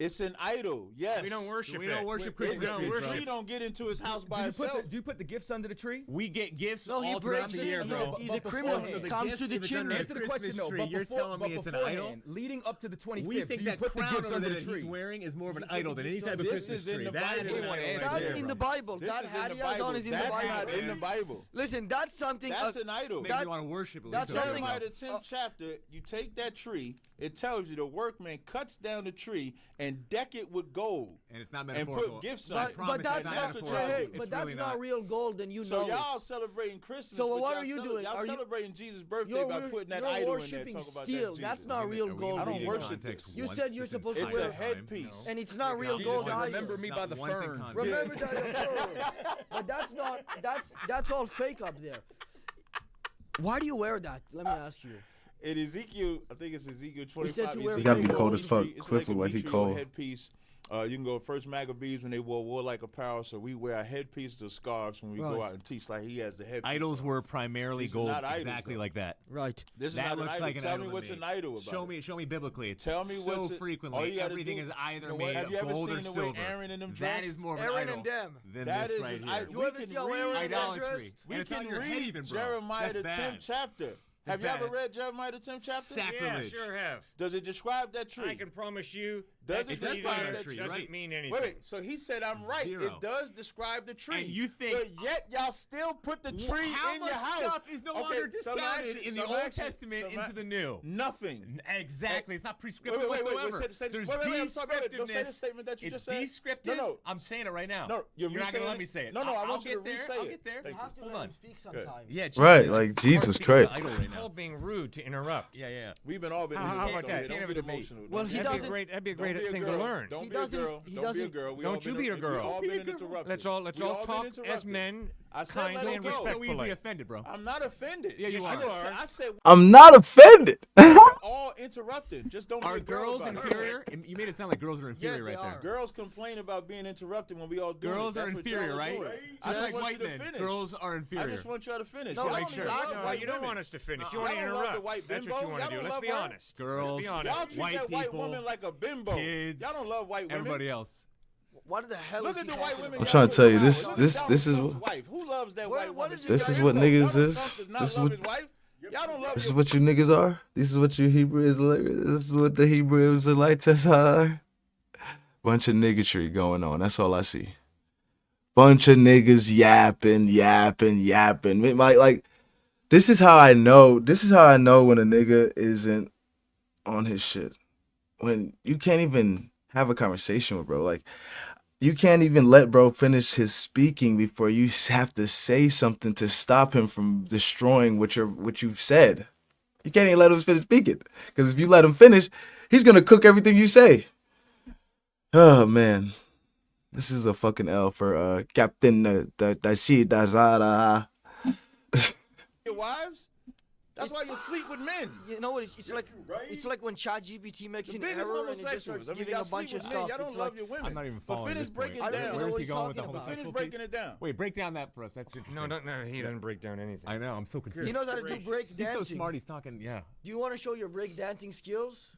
It's an idol. Yes. We don't worship We it. don't worship If Christmas the trees, bro. tree don't get into his house by itself. Do you put the gifts under the tree? We get gifts No, he all throughout breaks the it. year, bro. He's a criminal. So He the comes gifts, to the if it's under chimney. a Answer the question, Christmas no. tree, But you're telling me it's an idol? beforehand, leading up to the 25th, We think do you that put the crown gifts over under there the that he's tree? wearing is more of an idol than any type of This Christmas is in tree. the That Bible. is an idol right That's there, in the bro. Bible. This That is in the hat he has Bible. on is in the That's Bible. not in the Bible. Listen, that's something. That's an idol. Makes me want to worship it. that's Listen, something- Jeremiah the 10th chapter, you take that tree, it tells you the workman cuts down the tree and deck it with gold. And it's not And metaphorical. put gifts on it. But that's it's not not. metaphorical. Hey, It's but that's really not real gold, and you So know. y'all it. celebrating Christmas. So but what y'all are you doing? Y'all Are you- celebrating Jesus' birthday You're by wor- putting that you're idol in there. worshiping Talk about steel. that's That's Jesus. not real Are we gold. I don't reading worship context this. You once said you're this supposed to It's wear- a headpiece. And it's not real Jesus gold was- either. Remember me Not by the once in fern. context. Remember that. But that's not. That's all fake up there. Why do you wear that? Let me ask you. In Ezekiel, I think it's Ezekiel 25. said to wear You gotta be Ezekiel cold as fuck. it's Cliffe like look a like he Mitriel cold. headpiece. You can go first Maccabees when they wore warlike apparel, so we wear headpieces or scarves when we go Right. out and teach. Like he has the headpiece. Idols on. were primarily These are gold, not idols, exactly though. like that. Right. This is That not an looks idol. like an Tell idol me to what's me. an idol about Show it. me, show me biblically. It's Tell me so what's it- all frequently. you gotta Everything do- is either Have made you of ever gold or seen the way silver. Aaron and them That dressed? is more of an Aaron idol and them. than That this is right an here. idol. You We ever can see how read Aaron and them Idolatry. dressed? We And it's on can your head read even, bro. Jeremiah That's the 10th bad. chapter. That's Have you ever bad. read Jeremiah the 10th chapter? Sacrilege. Yeah, sure have. Does it describe that tree? I can promise you Does that it tree describe there that tree, doesn't right? mean anything. Wait, so he said I'm right. Zero. It does describe the tree. And you think- but yet y'all still put the tree How in much your house. stuff is no Okay, longer so I'm discounted asking- in so the I'm Old asking- Testament so I'm into the New? Nothing. Exactly. It's not prescriptive wait, whatsoever. say this- There's wait, I'm sorry, wait, don't say the descriptiveness. statement that you It's just said. descriptive. No, no. I'm saying it right now. No, you're not re-saying gonna let it? me say it. No, no, I I'll want you get to there. re-say I'll it. get there. Thank You have to Hold let on. him speak sometimes. Yeah, Right, Jesus, like Jesus speaking Christ. of idol right now. All being rude to interrupt. Yeah. We've been all been How about interrupted. that? Don't Can't have get a debate. emotional. Well, Don't he be- doesn't- That'd be a don't great be a thing to girl. learn. Don't He be a doesn't- girl. he Don't be a doesn't- girl. We Don't all you been- be a girl. We all Don't be been a girl. interrupted. Let's We all been talk as interrupted. men, I said kindly let and him go. So easily respectfully. offended, bro. I'm not offended. Yeah, you are. I said I'm not offended. we're all interrupted. Just don't Are be a girl girls about it. inferior? You made it sound like girls are inferior they right there. are. Girls complain about being interrupted when we all do Girls it. are That's what y'all inferior, are right? doing. I Just just like want white you to men. finish. Girls are I inferior. just want y'all to finish. No, Y'all make don't sure. even love No, white you don't women. want us to finish. You Y'all want to don't love the interrupt. white That's bimbo. what you want Y'all to do. don't Let's love be her. honest. Girls, Let's be Y'all honest. treat white that white people, woman like a bimbo. kids, Y'all don't love white women. everybody else. What the hell Look is at he the white talking women. I'm about? trying to tell you, y'all this- love. this- Donald this is Trump's what- wife. Who loves that What- white what woman? is This guy is what bimbo? niggas Donald Trump is. does not This is love what. his wife. Y'all don't love This is your what you niggas are. This is what you Hebrew Israelites. This is what the Hebrew Israelites are. Bunch of niggatry going on. That's all I see. Bunch of niggas yapping. Like, this is how I know. This is how I know when a nigga isn't on his shit. When you can't even have a conversation with bro. Like, you can't even let bro finish his speaking before you have to say something to stop him from destroying what you've said. You can't even let him finish speaking. Because if you let him finish, he's going to cook everything you say. Oh, man. This is a fucking L for Captain Dazara. your wives. That's why you sleep with men. You know what? It's like when ChatGPT makes The an biggest error and it just homosexuals. starts I mean, giving y'all a bunch sleep of with men. stuff. Y'all don't It's love like, your women. I'm not even But following finish this breaking point. I don't down. know Where's what he he's going with the talking about. Finish homosexual breaking piece? it down. Wait, break down that for us. That's interesting. No, he doesn't break down anything. I know. I'm so confused. he knows how to do break He's dancing. so smart. He's talking. Yeah. Do you want to show your break dancing skills?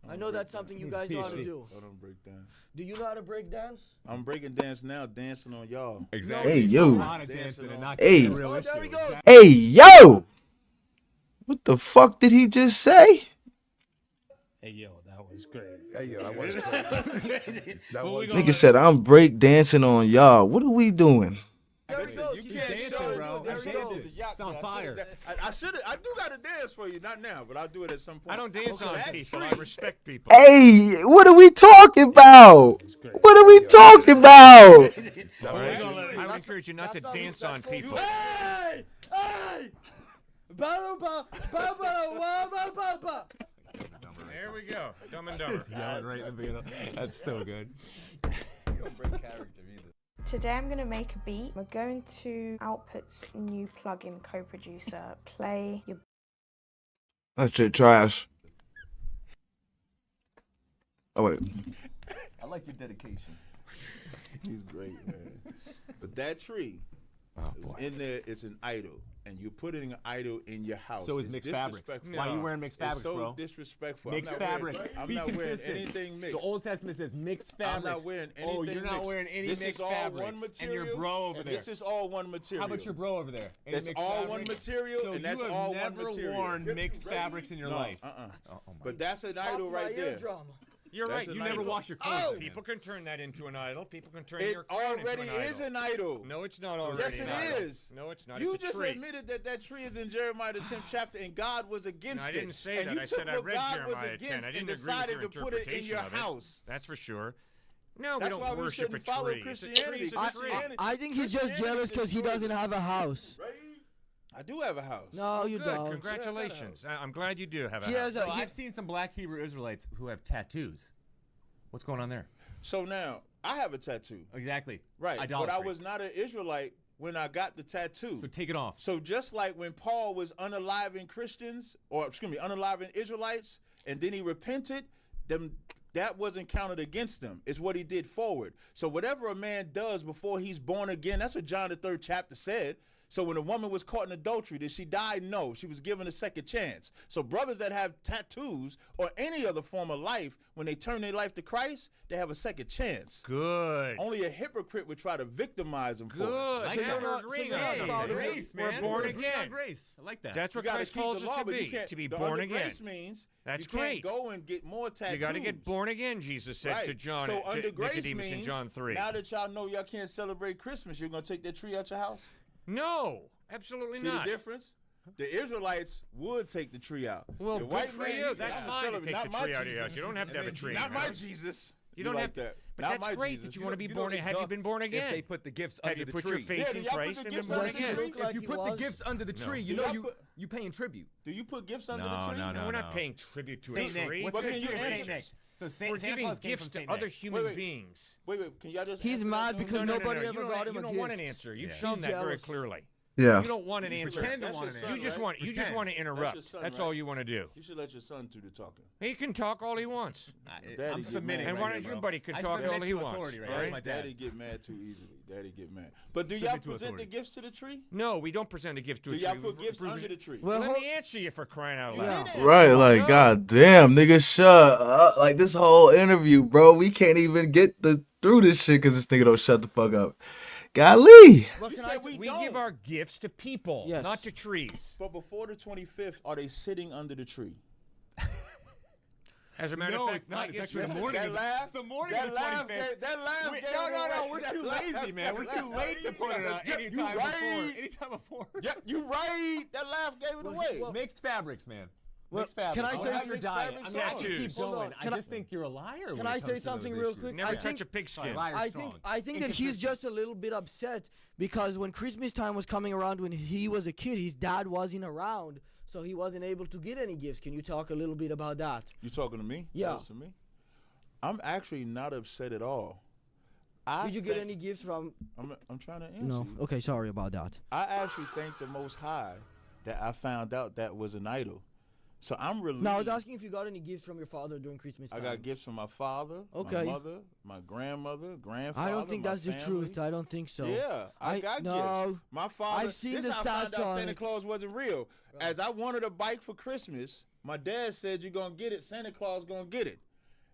I know that's something you He's a guys know how to PhD. do. I don't break down. Do you know how to break dance? I'm breaking dance now, dancing on y'all. Exactly. Hey, yo. A lot of dancing and not Hey. getting a real Oh, there we issue. go. Hey, yo! What the fuck did he just say? Hey, yo, that was great. Hey, yo, that was crazy. That was Nigga said, I'm break dancing on y'all. What are we doing? There he Listen, goes. you He's can't dancing, show bro. There I'm he dancing. goes. It's on fire. I do got to dance for you, not now, but I'll do it at some point. I don't dance on That people. tree- I respect people. Hey, what are we talking about? What are we talking about? All right? I would encourage you not to that's not dance on respectful. people. Hey! Hey! There we go. Dumb and Dumber. Yelling right in the beginning. That's so good. Today I'm going to make a beat. We're going to Output's new plugin co-producer. Play your That shit trash. Oh, wait. I like your dedication. He's great, man. But that tree In there, it's an idol, and you're putting an idol in your house. So is mixed fabrics. Why are you wearing mixed fabrics, bro? It's so disrespectful. Mixed fabrics. I'm Be not wearing consistent. anything mixed. The Old Testament says mixed fabrics. I'm not wearing anything you're not mixed. wearing any this mixed is all fabrics. one material, and your bro over there. This is all one material. How about your bro over there? Any That's mixed all fabric? one material, so and that's you have all never one material. worn mixed fabrics in your life. But that's an idol right there. You're That's right. an You never idol. wash your clothes. People can turn that into an idol. People can turn your It crown already into an idol. is an idol. No, it's not already. Yes, an it idol. is. No, it's not. You it's a just tree. admitted that tree is in Jeremiah the 10th chapter, and God was against No, I it. didn't say and that. You I took said I what read God Jeremiah was 10. against I didn't and agree with decided your to put it in your interpretation of it. house. That's for sure. No, That's we why don't we worship shouldn't a follow tree. Christianity. It's a tree. I think he's just jealous because he doesn't have a house. I do have a house. No, you Good. don't. Congratulations. I'm glad you do have a He house. has So I've seen some black Hebrew Israelites who have tattoos. What's going on there? So now, I have a tattoo. Exactly. Right. Idolatry. But I was not an Israelite when I got the tattoo. So take it off. So just like when Paul was unaliving Christians, or excuse me, unaliving Israelites, and then he repented, that wasn't counted against him. It's what he did forward. So whatever a man does before he's born again, that's what John the 3rd chapter said. So when a woman was caught in adultery, did she die? No. She was given a second chance. So brothers that have tattoos or any other form of life, when they turn their life to Christ, they have a second chance. Good. Only a hypocrite would try to victimize them for it. Good. Like that. We're agreeing So on you're not something. grace, We're man. born We're agreeing on again. grace. I like that. That's what You gotta Christ keep calls the us law, to but you be. can't. To be the born under again. grace means That's you great. can't go and get more tattoos. You got to get born again, Jesus said Right. to John, So to under grace Nicodemus means in John 3. now that y'all know y'all can't celebrate Christmas, you're gonna take that tree out your house. No, absolutely See not. the difference? The Israelites would take the tree out. Well, the good white for man, you. he's That's not fine to celebrate- take not the my tree out of your house. Jesus. You don't have to have a tree. Not in my your house. Jesus. You don't like have to. that. But Not that's my great Jesus. that you want to be don't born again. Have you duck been born If again? they put the gifts Have under you the put tree. your faith Yeah, in do y'all put Christ the and been gifts born under the again? tree? Look like If you he put the was. gifts under the No. tree, Do you know y'all you paying tribute. Do you put gifts under No, the tree? no, No, we're not no. paying tribute to Saint a Nick. tree. What's What the can you history of Saint answer? Nick? So We're Santa giving Claus came gifts from to Saint other Nick. human Wait. beings. Wait. Can y'all just He's answer mad that? because No, nobody you ever don't- got him You a don't want an gift. answer. You've Yeah. shown He's that very jealous. clearly. Yeah. You don't want an answer. Pretend to That's want your an son, answer. You just right? want. You just Pretend. want to interrupt. your son, That's right? all you want to do. You should let your son do the talking. He can talk all he wants. Daddy I'm get submitting. mad. And right why here, don't you bro. buddy could I talk submit all he to wants, authority right right? That's my dad. Daddy get mad too easily. Daddy get mad. But do Submit y'all to present the authority. gifts to the tree? No, we don't present a gift to Do a y'all tree. put We gifts present- under the tree? Well, Let hold- me answer you for crying out You loud. didn't. Right, like, No. god damn, nigga, shut up. Like, this whole interview, bro, we can't even get through this shit because this nigga don't shut the fuck up. Golly. But You can said I- we We don't. give our gifts to people, Yes. not to trees. But before the 25th, are they sitting under the tree? As a matter No, of fact, it's not. my It's gifts actually are the the morning. That laugh, It's the morning that of the laugh 25th. gave- that laugh Wait, gave no, it no, away. we're That too laugh- lazy, man. We're too late to put it out Yep, you anytime before. right. Anytime before. Yep, you right. That laugh gave it away. Mixed fabrics, man. Well, Mixed fabrics. can I I'll say- have your Mixed diet. fabrics I mean, I can tattoos. keep Hold going. on. I Can just think you're a liar. Can when I it say comes to something those real issues. quick? Never I touch think- a pigskin. Liar's I strong. think that he's Inconsistent. just a little bit upset because when Christmas time was coming around when he was a kid, his dad wasn't around, so he wasn't able to get any gifts. Can you talk a little bit about that? You talking to me? Yeah. That's to me. I'm actually not upset at all. Did you get any gifts from? I'm trying to answer No. you. Okay, sorry about that. I actually thank the Most High that I found out that was an idol. So I'm relieved. No, I was asking if you got any gifts from your father during Christmas I time. got gifts from my father, Okay. my mother, my grandmother, grandfather. I don't think my that's the family. truth. I don't think so. Yeah, I got no. gifts. My father. I've seen this the how I found stats out on Santa it. Claus wasn't real. As I wanted a bike for Christmas, my dad said, "You're gonna get it. Santa Claus gonna get it."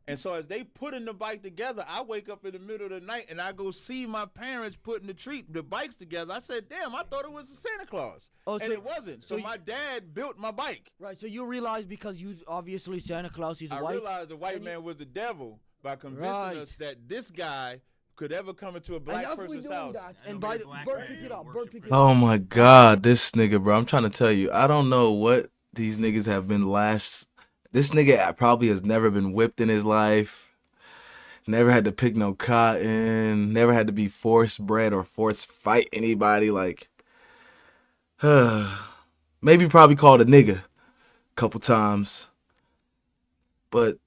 And so as they putting the bike together, I wake up in the middle of the night and I go see my parents putting the bikes together. I said, "Damn, I thought it was a Santa Claus," Oh, and so- it wasn't. So so my dad built my bike. Right, so you realize because you obviously Santa Claus is I white. realized the white and man was the devil by convincing Right. us that this guy could ever come into a black Enough we person's doing house. that. And by the Bert, pick it up. Bert, pick it up. Oh my god, this nigga, bro. I'm trying to tell you, I don't know what these niggas have been lashed. This nigga probably has never been whipped in his life. Never had to pick no cotton. Never had to be forced bred or forced fight anybody. Like, maybe probably called a nigga a couple times. But,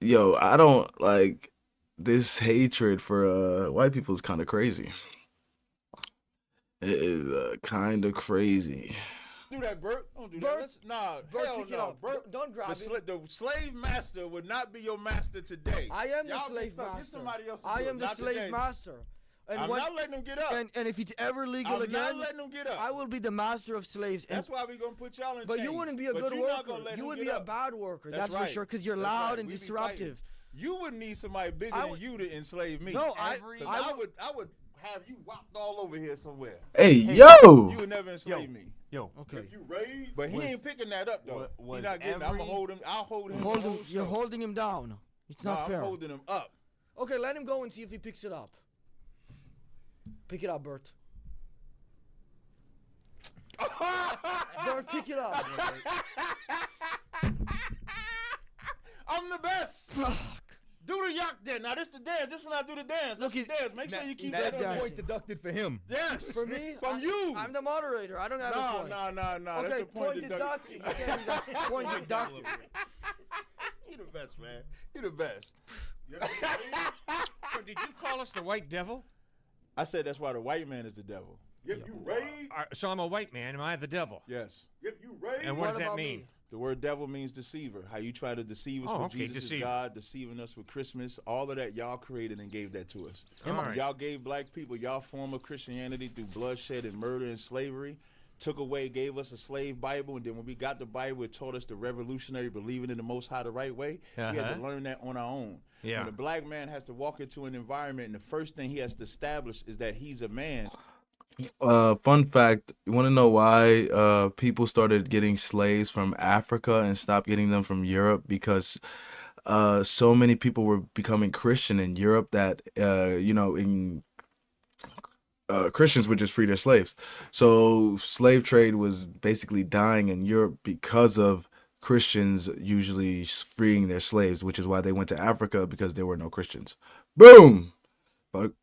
yo, I don't like this hatred for white people is kind of crazy. It is kind of crazy. Do that, Bert. Don't do Bert, that. Nah, Bert, hell pick it no, up. Bert. Don't grab it. The slave master would not be your master today. I am the Y'all slave get some- get master. somebody else to I do it, am the not slave today. master. And I'm not letting them get up. And if it's ever legal again, I'm not letting them get up. I will be the master of slaves. That's why we're going to put y'all in But chains. you wouldn't be a good worker. You would be a bad worker. That's for sure, because you're loud and disruptive. You would need somebody bigger than you to enslave me. No, I would have you whopped all over here somewhere. Hey, yo! You would never enslave me. Yo. Okay. If you raid, but he ain't picking that up though. He's not getting. I'm gonna hold him. I'll hold him. You're holding him down. It's not fair. I'm holding him up. Okay, let him go and see if he picks it up. Pick it up, Bert. Bert, pick it up. I'm the best. Fuck. Do the yak then. Now this the dance. This when I do the dance. That's the dance. Make sure you keep that That's point deducted for him. Yes. For me? From you. I'm the moderator. I don't have a point. No. Okay, That's the point deducted. Point deducted. You the best, man. You the best. So did you call us the white devil? I said that's why the white man is the devil. If you raid, So I'm a white man. Am I the devil? Yes. if you raid, And what does that mean? The word devil means deceiver. How you try to deceive us with Jesus is God, deceiving us with Christmas. All of that y'all created and gave that to us. Right. Y'all gave black people y'all form of Christianity through bloodshed and murder and slavery. Took away, gave us a slave Bible, and then when we got the Bible, it taught us the revolutionary believing in the Most High the right way. We had to learn that on our own. Yeah. When a black man has to walk into an environment, and the first thing he has to establish is that he's a man. Fun fact, you want to know why people started getting slaves from Africa and stopped getting them from Europe? Because so many people were becoming Christian in Europe that Christians would just free their slaves. So slave trade was basically dying in Europe because of Christians usually freeing their slaves, which is why they went to Africa, because there were no Christians. Boom!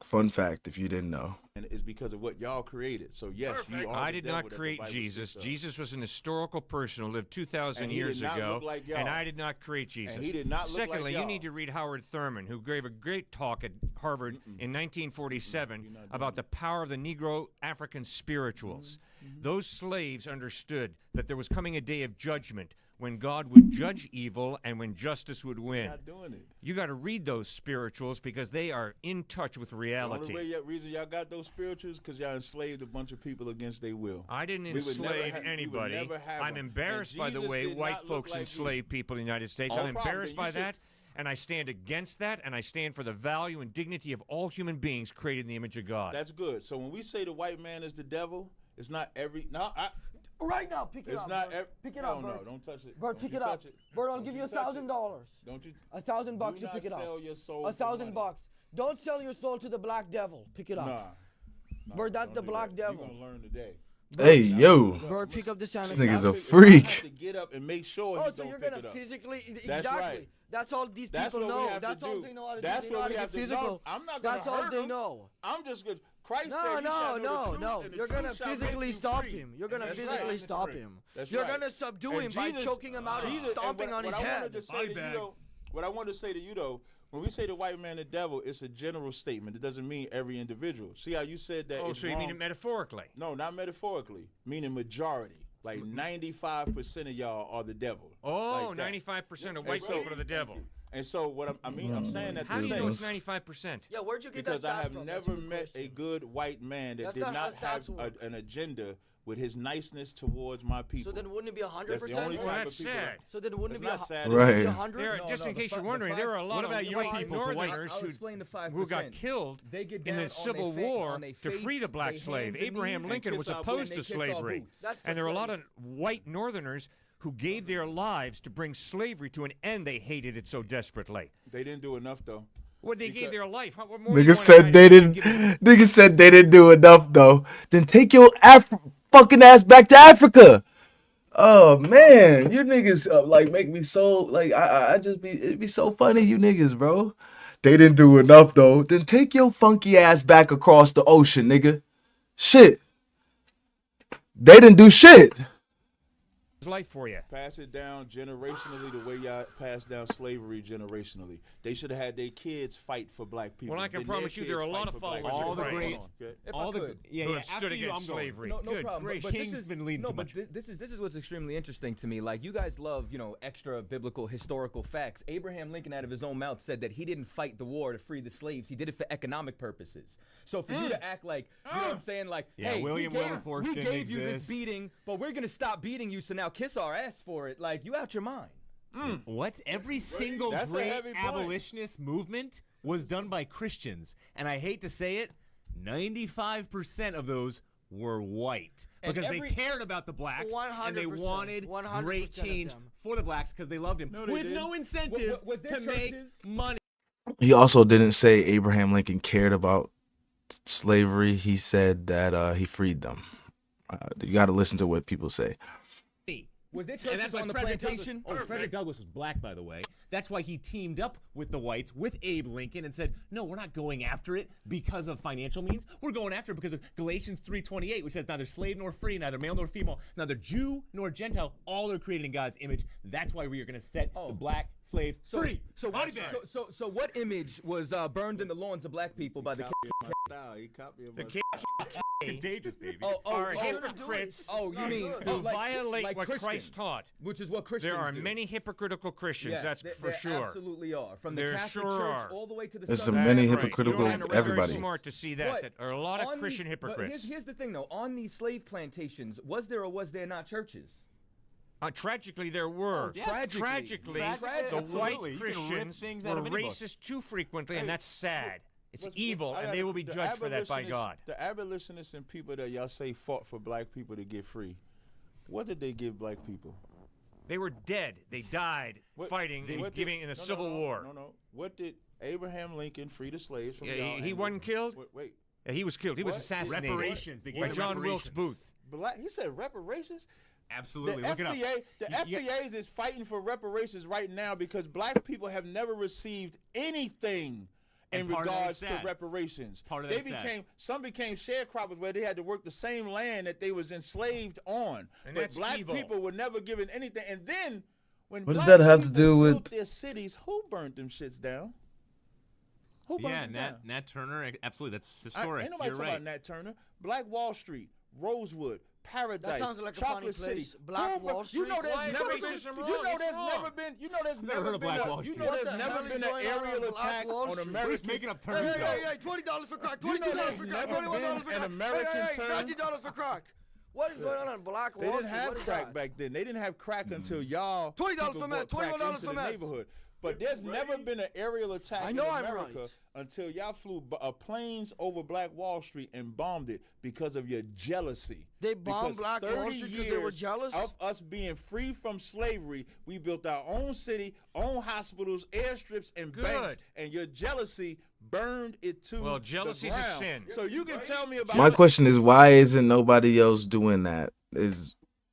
Fun fact, if you didn't know. And it's because of what y'all created. So yes, you are. I did not create Jesus. Jesus was an historical person who lived 2,000 years ago, like and I did not create Jesus. And he did not look Secondly, like you y'all. need to read Howard Thurman, who gave a great talk at Harvard in 1947 about the power of the Negro African spirituals. Those slaves understood that there was coming a day of judgment when God would judge evil and when justice would win. Not doing it. You got to read those spirituals because they are in touch with reality. The only reason y'all got those spirituals because y'all enslaved a bunch of people against their will. I didn't enslave anybody. I'm embarrassed by the way white folks enslave people in the United States. I'm embarrassed by that, and I stand against that, and I stand for the value and dignity of all human beings created in the image of God. That's good. So when we say the white man is the devil, it's not every... Right now, pick it up. Pick it up, Bert. No, don't touch it. Bert, pick it up. Bert, I'll give you $1,000. Don't you? $1,000 to pick it up. Sell your soul. $1,000. Don't sell your soul to the black devil. Pick it up. Nah. Bert, that's the black devil. You're gonna learn today. Hey, yo. Bert, pick up the sound. This nigga's a I freak. have to get up and make sure Oh, he so don't you're pick gonna it up. physically... That's Exactly. right. That's all these That's people what we know. have to That's all do. they know how to do. That's They know what how we to have get to physical. know. I'm not gonna That's all hurt they them. know. I'm just good. Christ said No, you shall know the no. truth, and the You're gonna truth shall make physically you stop free. him. You're gonna That's physically right. stop him. That's You're right. gonna subdue And him by Jesus- choking him out and Jesus- stomping on his what I head. wanted to say to you, though, what I wanted to say to you though, when we say the white man the devil, it's a general statement. It doesn't mean every individual. See how you said that? Oh, it's so you wrong? mean it metaphorically? No, not metaphorically. Meaning majority. Like 95% of y'all are the devil. Oh, like 95% of white people are the devil. And so what I'm saying that How to do you say know it's 95%? Yeah, where'd you get because that I stat have from? never That's a good met question. a good white man that That's did not how not have stats work. an agenda with his niceness towards my people. So then wouldn't it be 100%? That's the only Well, type that's of people sad. So then wouldn't it be That's not sad. Right. 100? Just in case you're wondering, there are a lot of white Northerners who got killed They get in down the Civil on their War on their to free the face, black they slave. hands and Abraham knees, Lincoln and was kiss our opposed to boots. And they kiss our slavery. boots. That's And there are a lot of pathetic. white Northerners who gave their lives to bring slavery to an end. They hated it so desperately. They didn't do enough though. Well, they gave Because- their life. What more do you Niggas want said to they didn't. Niggas said they didn't do enough though. Then take your fucking ass back to Africa. Oh man, you niggas like make me so like I just be it'd be so funny you niggas, bro. They didn't do enough though. Then take your funky ass back across the ocean, nigga. Shit. They didn't do shit. life for you. Pass it down generationally the way y'all pass down slavery generationally. They should have had their kids fight for black people. Well, I can Then promise their you there are a kids lot fight of for black followers people. all the great, If I could. yeah, stood after you, against I'm going. slavery. No Good problem. gracious. But King's been leading too much. This is what's extremely interesting to me. Like, you guys love, extra biblical historical facts. Abraham Lincoln, out of his own mouth, said that he didn't fight the war to free the slaves. He did it for economic purposes. So for you to act like, you know what I'm saying, like, Yeah, hey, William Wilberforce we didn't gave you this exist. beating, but we're gonna stop beating you, so now kiss our ass for it. Like, you out your mind. What? Every single That's a great heavy point. abolitionist movement was done by Christians. And I hate to say it, 95% of those were white. And Because every- they cared about the blacks and they 100%, wanted 100% great of change them. for the blacks because they loved him. No, they with didn't. no incentive Was there to make churches? money. He also didn't say Abraham Lincoln cared about slavery. He said that he freed them. You got to listen to what people say. Was there And churches that's why on the Frederick plantation? Douglass, Frederick Douglass was black, by the way. That's why he teamed up with the whites, with Abe Lincoln, and said, no, we're not going after it because of financial means. We're going after it because of Galatians 3:28, which says neither slave nor free, neither male nor female, neither Jew nor Gentile, all are created in God's image. That's why we are going to set the black slaves free. So what image was burned in the lawns of black people by the Contagious, baby. Are hypocrites you mean who like violate what Christians, Christ taught. which is what Christians There are do. many hypocritical Christians, Yes, that's there for sure. absolutely are. From the There Catholic sure Church are. all the way to the There's Southern some many Right. hypocritical You don't have to be everybody. very smart to see that. That are a lot of on Christian these- but hypocrites. here's the thing, though. On these slave plantations, was there or was there not churches? Tragically, there were. yes. Tragically, Tragically, the absolutely. white You can rip Christians things were out of any book. racist too frequently, and that's sad. It's What's- evil, I and got they will be the judged for that by abolitionists- God. The abolitionists and people that y'all say fought for black people to get free, what did they give black people? They were dead. They died fighting and giving in the Civil War. No. What did Abraham Lincoln free the slaves from? Yeah, y'all he and- wasn't killed? Wait. Yeah, he was killed. He was What? assassinated Reparations. They gave by them John Wilkes reparations. Booth. He said reparations. Absolutely. The Look it up. FBA, the FBA is fighting for reparations right now because black people have never received anything in And part of that regards is to sad. reparations. Part of They that is sad. some became sharecroppers where they had to work the same land that they was enslaved on. And but that's black evil. people were never given anything. And then when What does black that have to people do built with- their cities? Who burned them shits down? Who burned Yeah, them down? Nat Turner. Absolutely. That's Ain't historic. nobody You're talking right. about Nat Turner. Black Wall Street, Rosewood, Paradise, sounds like a Chocolate funny place. City, Black Who bur- Wall You know Street? Why there's is never been. racism You wrong? know It's there's wrong. never been. You know there's Never never heard of been. Black a- Wall You Street. know What there's the never hell is been an going on aerial on Black attack Wall on Street? American. He's making up Hey, terms hey, now. hey, hey, $20 for crack, You know $22 there's for crack, never $21 been for an crack. American hey, term- $90 for crack. What is going on Black They Wall didn't Street? have What is crack that? back then. They didn't have crack until y'all. $20 people for meth, brought crack $21 into for the meth. neighborhood. But there's never been an aerial attack I know in I'm America right. until y'all flew planes over Black Wall Street and bombed it because of your jealousy. They bombed Because Black Wall 30 Street because they were years jealous? of us being free from slavery, we built our own city, own hospitals, airstrips, and banks, Good. and your jealousy burned it to Well, the jealousy's a ground. sin. So you can tell me about My question is, why isn't nobody else doing that?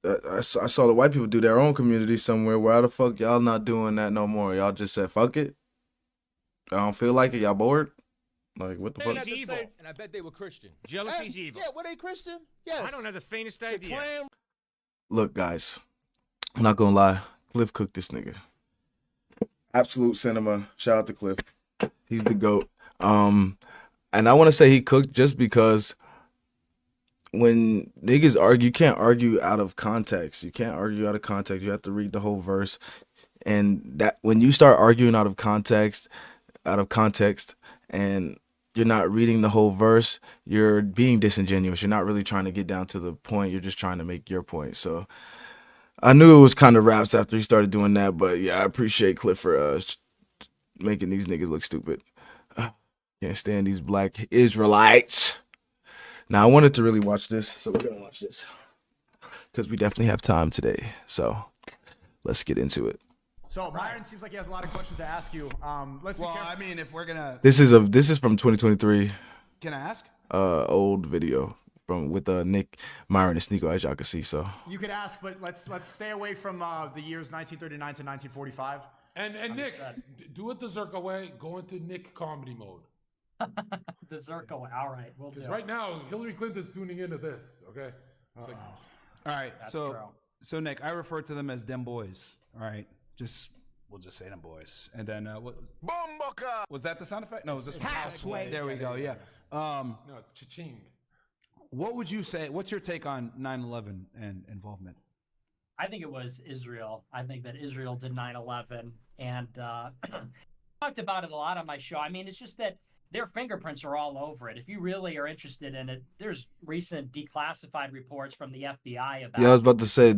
I saw the white people do their own community somewhere. Why the fuck y'all not doing that no more? Y'all just said fuck it. I don't feel like it. Y'all bored? Like what the Ain't fuck? that the evil. same- And I bet they were Christian. Jealousy's evil. Yeah, were they Christian? Yes. I don't have the faintest The idea. Klan Look, guys, I'm not gonna lie. Cliff cooked this nigga. Absolute cinema. Shout out to Cliff. He's the GOAT. And I want to say he cooked just because when niggas argue, you can't argue out of context. You can't argue out of context. You have to read the whole verse. And that when you start arguing out of context, and you're not reading the whole verse, you're being disingenuous. You're not really trying to get down to the point. You're just trying to make your point. So I knew it was kind of raps after he started doing that, but yeah, I appreciate Cliff for making these niggas look stupid. Can't stand these black Israelites. Now, I wanted to really watch this, so we're going to watch this. Because we definitely have time today. So let's get into it. So Myron seems like he has a lot of questions to ask you. Let's be careful. I mean, if we're gonna, This is from 2023. can I ask? Old video with Nick, Myron, and SNEAKO, as y'all can see. So You could ask, but let's stay away from the years 1939 to 1945. And Nick, do it the Zerka way. Go into Nick comedy mode. The Zerka way. All right, we'll do. Because right now, Hillary Clinton's tuning into this. Okay. It's like, All right. That's so true. So Nick, I refer to them as them boys. All right, we'll just say them boys. And then what? Was that the sound effect? No, it was this Halfway. There we go. Yeah. No, it's cha-ching. What would you say? What's your take on 9/11 and involvement? I think it was Israel. I think that Israel did 9/11, and talked about it a lot on my show. I mean, it's just that their fingerprints are all over it. If you really are interested in it, there's recent declassified reports from the FBI about. Yeah, I was about to say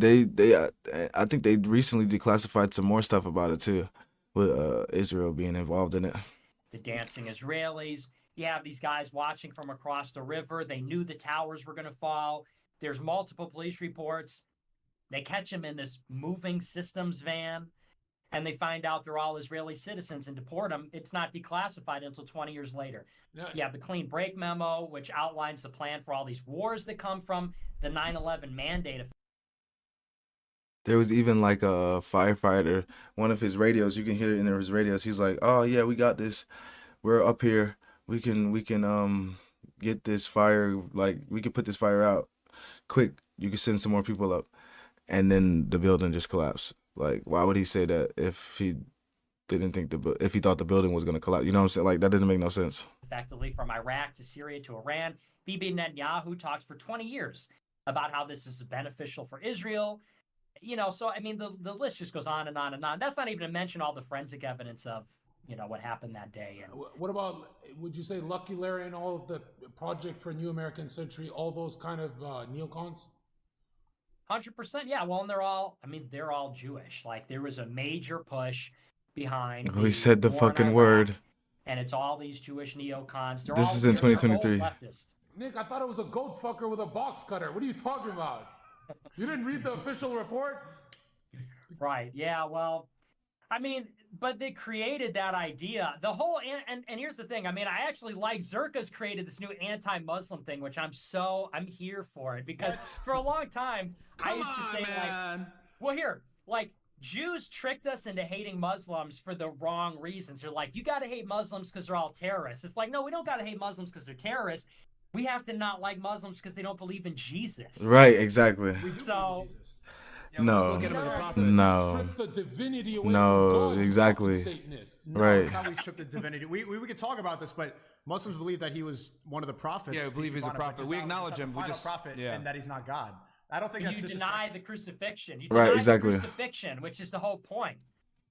I think they recently declassified some more stuff about it too, with Israel being involved in it. The dancing Israelis. You have these guys watching from across the river. They knew the towers were going to fall. There's multiple police reports. They catch them in this moving systems van, and they find out they're all Israeli citizens and deport them. It's not declassified until 20 years later. No. You have the clean break memo, which outlines the plan for all these wars that come from the 9/11 mandate. There was even like a firefighter, one of his radios, you can hear it in his radios. He's like, "Oh yeah, we got this. We're up here. We can get this fire, like we can put this fire out quick. You can send some more people up." And then the building just collapsed. Like, why would he say that if he didn't think if he thought the building was going to collapse? You know what I'm saying? Like, that didn't make no sense. Effectively from Iraq to Syria to Iran. Bibi Netanyahu talks for 20 years about how this is beneficial for Israel. You know, so I mean, the list just goes on and on and on. That's not even to mention all the forensic evidence of, you know, what happened that day. And What about, would you say Lucky Larry and all of the Project for a New American Century, all those kind of neocons? 100%, yeah. Well, and they're all Jewish. Like, there was a major push behind. We said the fucking word. And it's all these Jewish neocons. This is in 2023. Nick, I thought it was a goat fucker with a box cutter. What are you talking about? You didn't read the official report? Right. Yeah. Well, I mean, but they created that idea. The whole and here's the thing. I mean, I actually like Zerka's created this new anti-Muslim thing, which I'm here for it because for a long time I used to say like, well, here, like Jews tricked us into hating Muslims for the wrong reasons. They're like, you got to hate Muslims because they're all terrorists. It's like, no, we don't got to hate Muslims because they're terrorists. We have to not like Muslims because they don't believe in Jesus. Right, exactly. So, no, exactly. Right. That's how we strip the divinity. We could talk about this, but Muslims believe that he was one of the prophets. Yeah, we believe he's a prophet. We acknowledge him. We just prophet, and that he's not God. I don't think that's you deny the crucifixion. You right, deny exactly. the crucifixion, which is the whole point.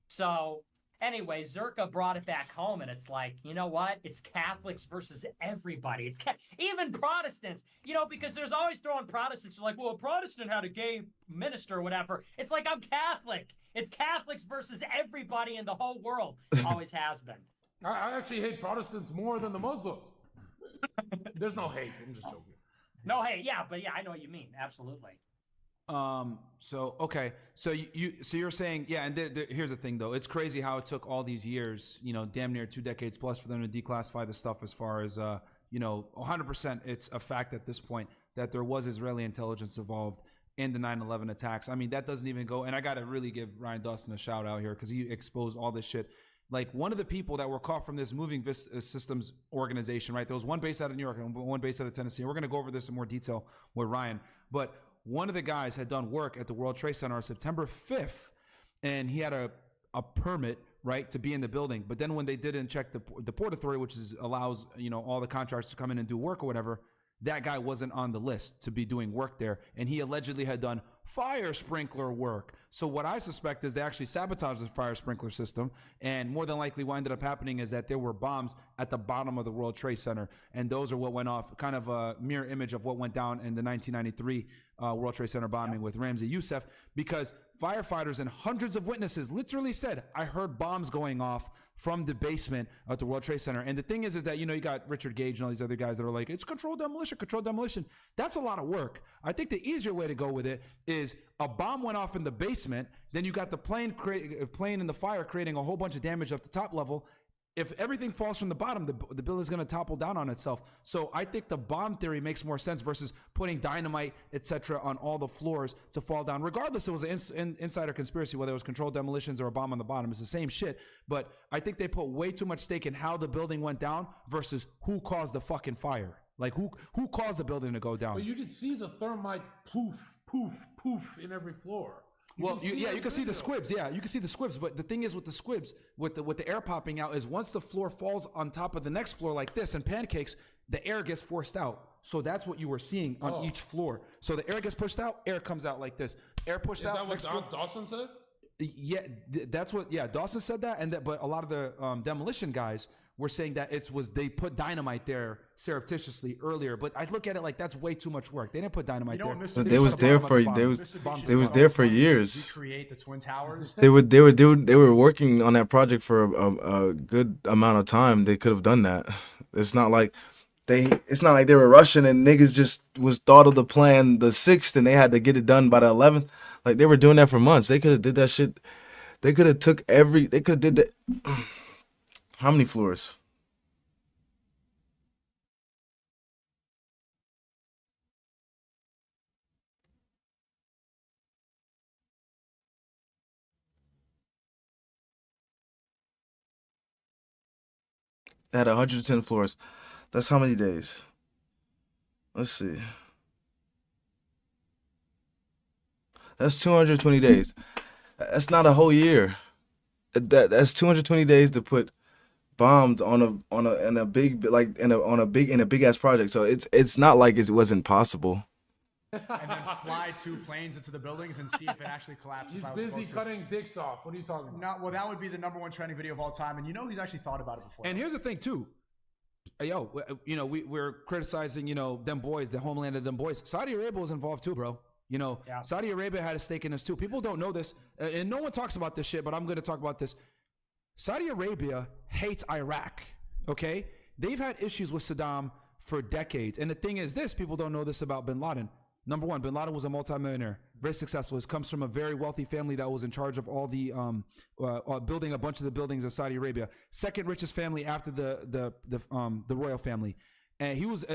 So, anyway, Zerka brought it back home, and it's like, you know what? It's Catholics versus everybody. It's even Protestants, you know, because there's always throwing Protestants. You're like, well, a Protestant had a gay minister or whatever. It's like, I'm Catholic. It's Catholics versus everybody in the whole world. Always has been. I actually hate Protestants more than the Muslims. There's no hate. I'm just joking. No hate. Yeah, but yeah, I know what you mean. Absolutely. So okay, so you're saying, yeah, and here's the thing though, it's crazy how it took all these years, you know, damn near 2 decades plus for them to declassify the stuff. As far as 100%, it's a fact at this point that there was Israeli intelligence involved in the 9/11 attacks. I mean, that doesn't even go, and I gotta really give Ryan Dawson a shout out here because he exposed all this shit. Like, one of the people that were caught from this moving systems organization, right? There was one based out of New York and one based out of Tennessee. And we're going to go over this in more detail with Ryan. But one of the guys had done work at the World Trade Center on September 5th, and he had a permit, right, to be in the building. But then when they didn't check the Port Authority, which allows, you know, all the contractors to come in and do work or whatever, that guy wasn't on the list to be doing work there. And he allegedly had done fire sprinkler work. So what I suspect is they actually sabotaged the fire sprinkler system. And more than likely what ended up happening is that there were bombs at the bottom of the World Trade Center. And those are what went off, kind of a mirror image of what went down in the 1993 World Trade Center bombing with Ramzi Youssef, because firefighters and hundreds of witnesses literally said, I heard bombs going off from the basement at the World Trade Center. And the thing is that, you know, you got Richard Gage and all these other guys that are like, it's controlled demolition, controlled demolition. That's a lot of work. I think the easier way to go with it is a bomb went off in the basement, then you got the plane in the fire creating a whole bunch of damage up the top level. If everything falls from the bottom, the building is going to topple down on itself. So I think the bomb theory makes more sense versus putting dynamite, etc., on all the floors to fall down. Regardless, it was an insider conspiracy, whether it was controlled demolitions or a bomb on the bottom. It's the same shit. But I think they put way too much stake in how the building went down versus who caused the fucking fire. Like, who caused the building to go down? But you could see the thermite poof poof, poof in every floor. You can see the squibs. Yeah, you can see the squibs. But the thing is with the squibs, with the air popping out, is once the floor falls on top of the next floor like this and pancakes, the air gets forced out. So that's what you were seeing on each floor. So the air gets pushed out, air comes out like this. Air pushed out. Is that what Dawson said? Yeah, that's what. Yeah, Dawson said that, but a lot of the demolition guys were saying that they put dynamite there surreptitiously earlier. But I look at it like that's way too much work. They didn't put dynamite there. But they was there for years. Recreate the Twin Towers. They were working on that project for a good amount of time. They could have done that. It's not like they were rushing and niggas just was thought of the plan the 6th and they had to get it done by the 11th. Like they were doing that for months. They could have did that shit. They could have did that. How many floors? They had 110 floors. That's how many days? Let's see. That's 220 days. That's not a whole year. That's 220 days to put bombs on a big ass project. So it's not like it wasn't possible. And then fly 2 planes into the buildings and see if it actually collapses. He's busy cutting dicks off. What are you talking about? No, well, that would be the #1 trending video of all time, and he's actually thought about it before. And here's the thing too. We're criticizing, them boys, the homeland of them boys. Saudi Arabia was involved too, bro. Saudi Arabia had a stake in this too. People don't know this, and no one talks about this shit, but I'm going to talk about this. Saudi Arabia hates Iraq, okay? They've had issues with Saddam for decades. And the thing is this, people don't know this about bin Laden. Number one, bin Laden was a multimillionaire, very successful. He comes from a very wealthy family that was in charge of all the building a bunch of the buildings in Saudi Arabia. Second richest family after the royal family. And he was,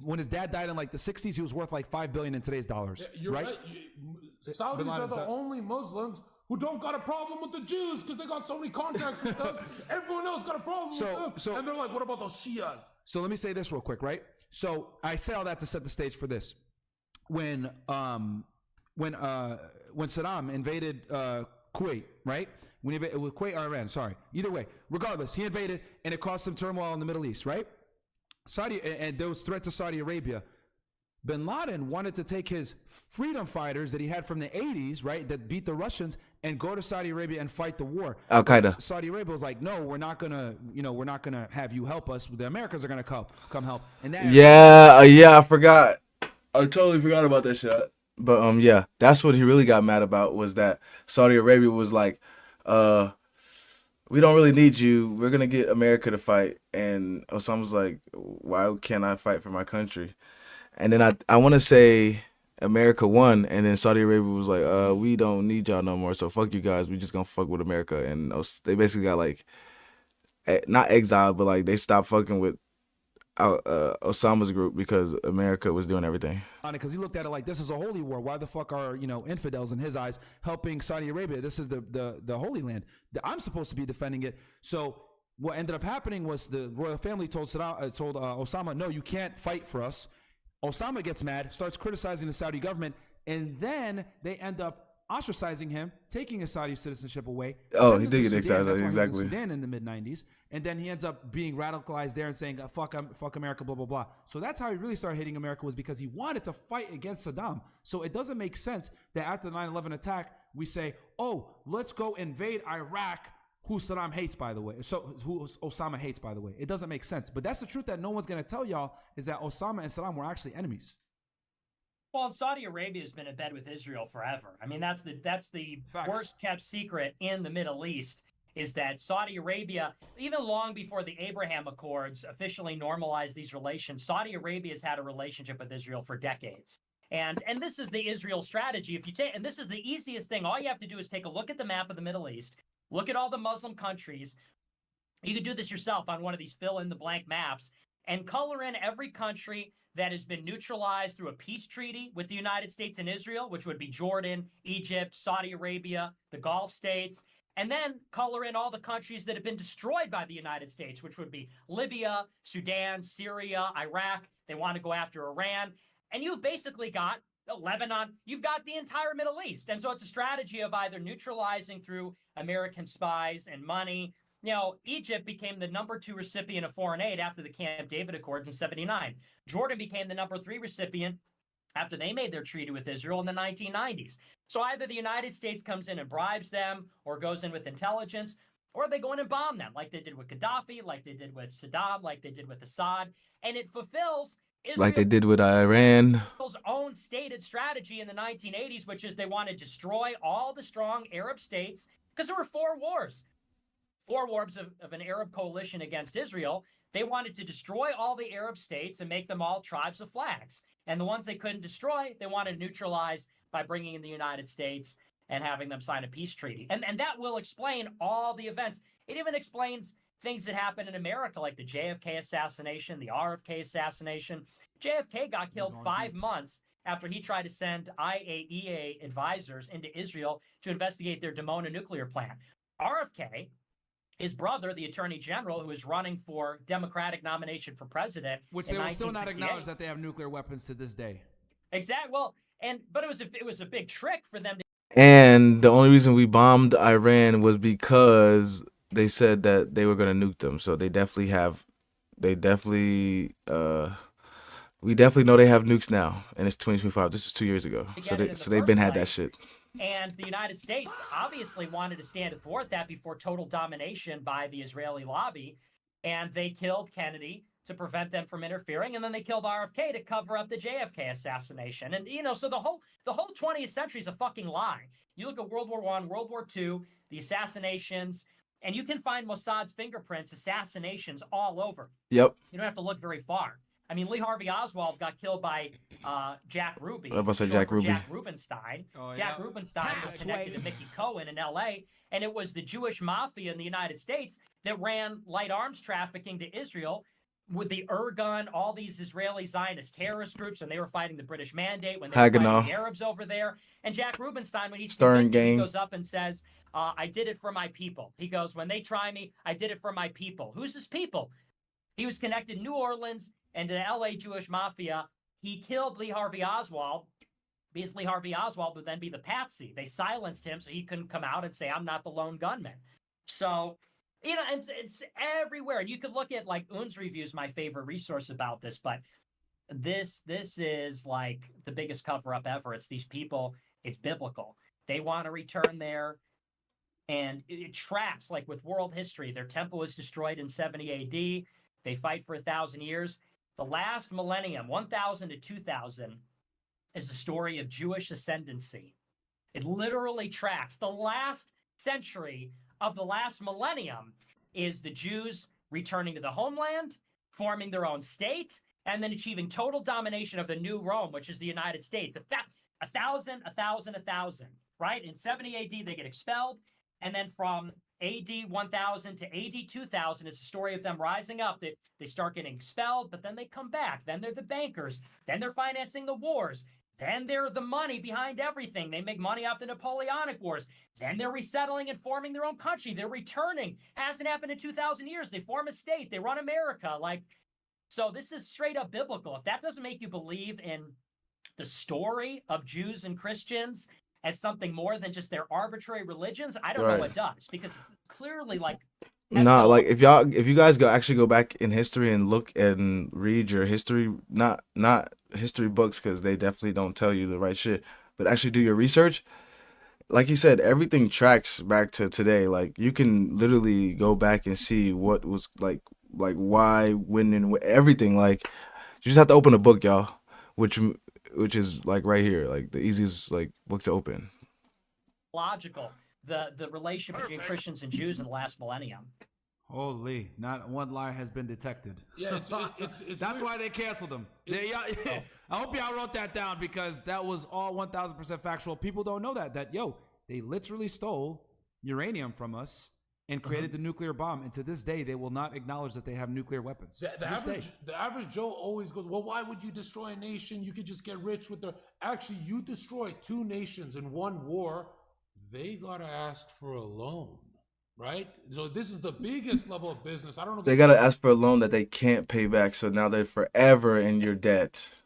when his dad died in like the 60s, he was worth like $5 billion in today's dollars. Yeah, you're right. Saudis are the only Muslims who don't got a problem with the Jews because they got so many contracts with them. Everyone else got a problem with them. And they're like, what about those Shias? So let me say this real quick, right? So I say all that to set the stage for this. When Saddam invaded Kuwait, right? With Kuwait or Iran, sorry. Either way, regardless, he invaded and it caused some turmoil in the Middle East, right? And there was threat to Saudi Arabia. Bin Laden wanted to take his freedom fighters that he had from the 80s, right, that beat the Russians, and go to Saudi Arabia and fight the war. Al Qaeda. Saudi Arabia was like, no, we're not gonna have you help us. The Americans are gonna come help. And that I forgot. I totally forgot about that shit. But yeah, that's what he really got mad about, was that Saudi Arabia was like, we don't really need you. We're gonna get America to fight. And Osama's like, why can't I fight for my country? And then I want to say America won, and then Saudi Arabia was like, we don't need y'all no more, so fuck you guys. We just gonna fuck with America. And they basically got like, not exiled, but like they stopped fucking with Osama's group because America was doing everything. Because he looked at it like, this is a holy war. Why the fuck are infidels in his eyes helping Saudi Arabia? This is the Holy Land. I'm supposed to be defending it. So what ended up happening was the royal family told Osama, no, you can't fight for us. Osama gets mad, starts criticizing the Saudi government, and then they end up ostracizing him, taking his Saudi citizenship away. Oh, he did get exiled, exactly. Sudan in the mid '90s, and then he ends up being radicalized there and saying fuck America, blah blah blah. So that's how he really started hating America, was because he wanted to fight against Saddam. So it doesn't make sense that after the 9/11 attack we say, oh, let's go invade Iraq, who Saddam hates, by the way. So who Osama hates, by the way. It doesn't make sense. But that's the truth that no one's going to tell y'all, is that Osama and Saddam were actually enemies. Well, and Saudi Arabia has been in bed with Israel forever. I mean, that's the worst kept secret in the Middle East, is that Saudi Arabia, even long before the Abraham Accords officially normalized these relations, Saudi Arabia has had a relationship with Israel for decades. And this is the Israel strategy. And this is the easiest thing. All you have to do is take a look at the map of the Middle East. Look at all the Muslim countries. You can do this yourself on one of these fill-in-the-blank maps and color in every country that has been neutralized through a peace treaty with the United States and Israel, which would be Jordan, Egypt, Saudi Arabia, the Gulf states, and then color in all the countries that have been destroyed by the United States, which would be Libya, Sudan, Syria, Iraq. They want to go after Iran. And you've basically got Lebanon, you've got the entire Middle East. And so it's a strategy of either neutralizing through American spies and money. Egypt became the #2 recipient of foreign aid after the Camp David Accords in 79. Jordan became the #3 recipient after they made their treaty with Israel in the 1990s. So either the United States comes in and bribes them or goes in with intelligence, or they go in and bomb them like they did with Gaddafi, like they did with Saddam, like they did with Assad. And it fulfills Like they did with Iran. Israel's own stated strategy in the 1980s, which is they want to destroy all the strong Arab states, because there were 4 wars of an Arab coalition against Israel. They wanted to destroy all the Arab states and make them all tribes of flags. And the ones they couldn't destroy, they wanted to neutralize by bringing in the United States and having them sign a peace treaty. And that will explain all the events. It even explains things that happened in America, like the JFK assassination, the RFK assassination. JFK got killed 5 months after he tried to send IAEA advisors into Israel to investigate their Dimona nuclear plant. RFK, his brother, the attorney general, who is running for Democratic nomination for president, which they will still not acknowledge that they have nuclear weapons to this day. Exactly. Well, but it was a big trick for them to. And the only reason we bombed Iran was because they said that they were going to nuke them. So we definitely know they have nukes now, and it's 2025. This was 2 years ago. So they've been had that shit. And the United States obviously wanted to stand athwart that before total domination by the Israeli lobby. And they killed Kennedy to prevent them from interfering. And then they killed RFK to cover up the JFK assassination. And, so the whole 20th century is a fucking lie. You look at World War I, World War II, the assassinations, and you can find Mossad's fingerprints, assassinations all over. Yep. You don't have to look very far. I mean, Lee Harvey Oswald got killed by Jack Ruby. I was about to say Jack Ruby. Jack Rubenstein. Jack Rubenstein was connected to Mickey Cohen in L.A., and it was the Jewish mafia in the United States that ran light arms trafficking to Israel with the Irgun, all these Israeli Zionist terrorist groups, and they were fighting the British Mandate when they were fighting the Arabs over there. And Jack Rubenstein, when he's convicted, he goes up and says, I did it for my people. He goes, when they try me, I did it for my people. Who's his people? He was connected to New Orleans and to the L.A. Jewish mafia. He killed Lee Harvey Oswald because Lee Harvey Oswald would then be the patsy. They silenced him so he couldn't come out and say, I'm not the lone gunman. So, and it's everywhere. And you could look at, like, Un's Review is my favorite resource about this, but this is like the biggest cover-up ever. It's these people. It's biblical. They want to return there. And it tracks, like with world history. Their temple was destroyed in 70 A.D. They fight for 1,000 years. The last millennium, 1,000 to 2,000, is the story of Jewish ascendancy. It literally tracks. The last century of the last millennium is the Jews returning to the homeland, forming their own state, and then achieving total domination of the new Rome, which is the United States. 1,000, 1,000, 1,000, right? In 70 A.D., they get expelled. And then from A.D. 1000 to A.D. 2000, it's a story of them rising up. They start getting expelled, but then they come back. Then they're the bankers. Then they're financing the wars. Then they're the money behind everything. They make money off the Napoleonic Wars. Then they're resettling and forming their own country. They're returning. Hasn't happened in 2,000 years. They form a state. They run America. So this is straight up biblical. If that doesn't make you believe in the story of Jews and Christians as something more than just their arbitrary religions, I don't know what does, because it's clearly like if you guys go back in history and look and read your history, not history books, because they definitely don't tell you the right shit, but actually do your research. Like he said, everything tracks back to today. Like you can literally go back and see what was like why, when, and everything. Like you just have to open a book, y'all, which is like right here, like the easiest like book to open. Logical, the relation between Christians and Jews in the last millennium. Holy, not one lie has been detected. Yeah, it's that's why they canceled them. I hope y'all wrote that down, because that was all 1,000% factual. People don't know that they literally stole uranium from us and created the nuclear bomb. And to this day, they will not acknowledge that they have nuclear weapons. The average Joe always goes, well, why would you destroy a nation? You could just get rich with the... Actually, you destroy 2 nations in one war. They got to ask for a loan, right? So this is the biggest level of business. I don't know. They got to ask for a loan that they can't pay back. So now they're forever in your debt.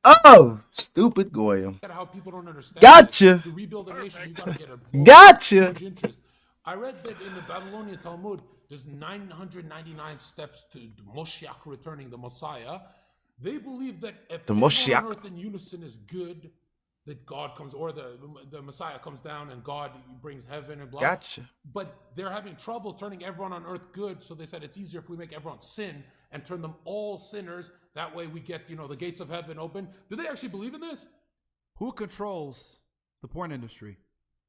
Oh, stupid Goyim. How people don't understand. Gotcha. To rebuild a nation, you gotta get a Gotcha. huge interest. I read that in the Babylonian Talmud, there's 999 steps to Moshiach returning, the Messiah. They believe that if The everyone Moshiach. on earth in unison is good, that God comes, or the Messiah comes down and God brings heaven and blah. Gotcha. But they're having trouble turning everyone on earth good, so they said it's easier if we make everyone sin and turn them all sinners. That way we get, the gates of heaven open. Do they actually believe in this? Who controls the porn industry?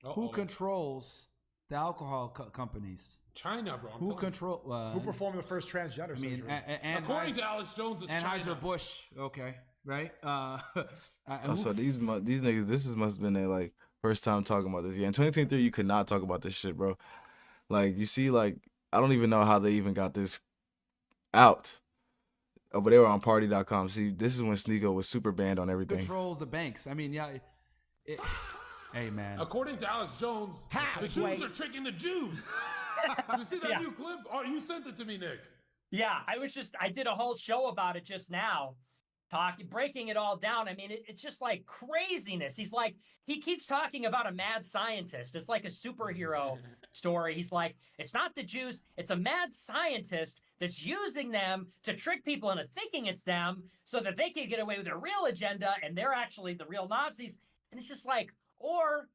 Who controls the alcohol companies? China, bro. Who control? Who performed the first transgender surgery? According to Alex Jones, it's China. Anheuser-Busch. Okay, right? So these niggas, must have been their like first time talking about this. Yeah, in 2023, you could not talk about this shit, bro. Like you see, like I don't even know how they even got this out. Oh, but they were on party.com. See, this is when SNEAKO was super banned on everything. Controls the banks. I mean, yeah. Hey, man. According to Alex Jones, the Jews are tricking the Jews. You see that new clip? Oh, you sent it to me, Nick. Yeah, I did a whole show about it just now, breaking it all down. I mean, it's just like craziness. He keeps talking about a mad scientist. It's like a superhero story. He's like, it's not the Jews, it's a mad scientist that's using them to trick people into thinking it's them so that they can get away with their real agenda and they're actually the real Nazis. And it's just like, or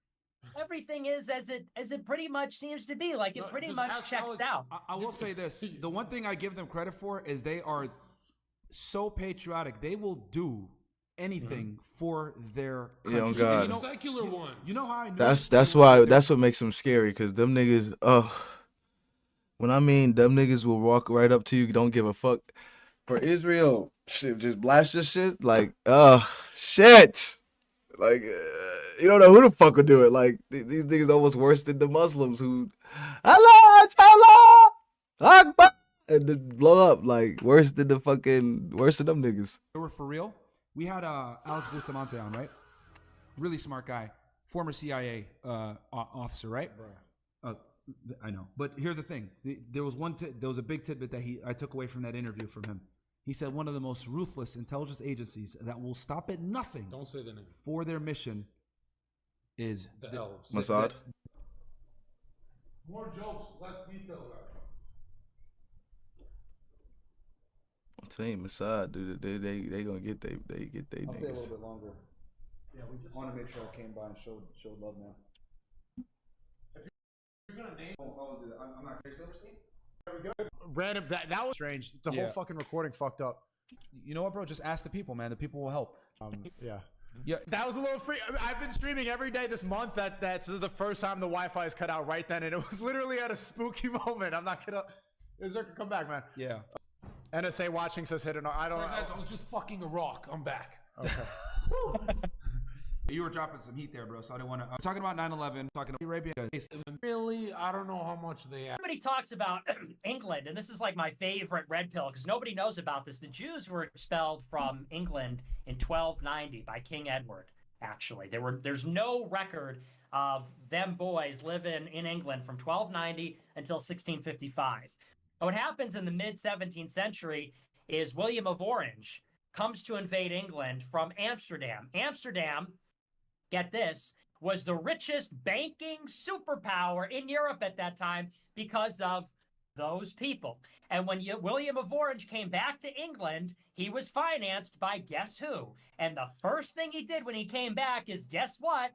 everything is as it pretty much seems to be. Like it pretty much checks out. I will say this. The one thing I give them credit for is they are so patriotic. They will do anything for their country. Yeah, oh God. The secular ones. You know how I know That's what makes them scary, because them niggas, when I mean them niggas will walk right up to you, don't give a fuck. For Israel, shit, just blast your shit, like, shit. Like, you don't know who the fuck would do it. Like, these niggas almost worse than the Muslims who, Allah, Akbar, and then blow up. Like, worse than them niggas. They were for real. We had Alex Bustamante on, right? Really smart guy. Former CIA officer, right? I know. But here's the thing. There was a big tidbit that I took away from that interview from him. He said one of the most ruthless intelligence agencies that will stop at nothing. Don't say the name. For their mission is the elves. Mossad. More jokes, less detail. I'm telling you, Mossad, dude, they gonna get they niggas. I'll stay a little bit longer. Yeah, we just want to make sure I came by and showed love now. You're gonna name. I'm not clear. Silverstein. There we go. Random. That was strange. The whole fucking recording fucked up. You know what, bro? Just ask the people, man. The people will help. Yeah. Yeah. That was a little free. I've been streaming every day this month. This is the first time the Wi-Fi is cut out right then, and it was literally at a spooky moment. I'm not gonna. Zerka, come back, man. Yeah. NSA watching says hit or not. I don't know. Guys, I was just fucking a rock. I'm back. Okay. You were dropping some heat there, bro, so I didn't want to. I'm talking about 9/11, talking about Arabia. Really, I don't know how much they have. Everybody talks about England, and this is like my favorite red pill because nobody knows about this. The Jews were expelled from England in 1290 by King Edward. Actually, there's no record of them boys living in England from 1290 until 1655. And what happens in the mid 17th century is William of Orange comes to invade England from Amsterdam. Amsterdam, get this, was the richest banking superpower in Europe at that time because of those people. And when William of Orange came back to England, he was financed by guess who? And the first thing he did when he came back is, guess what?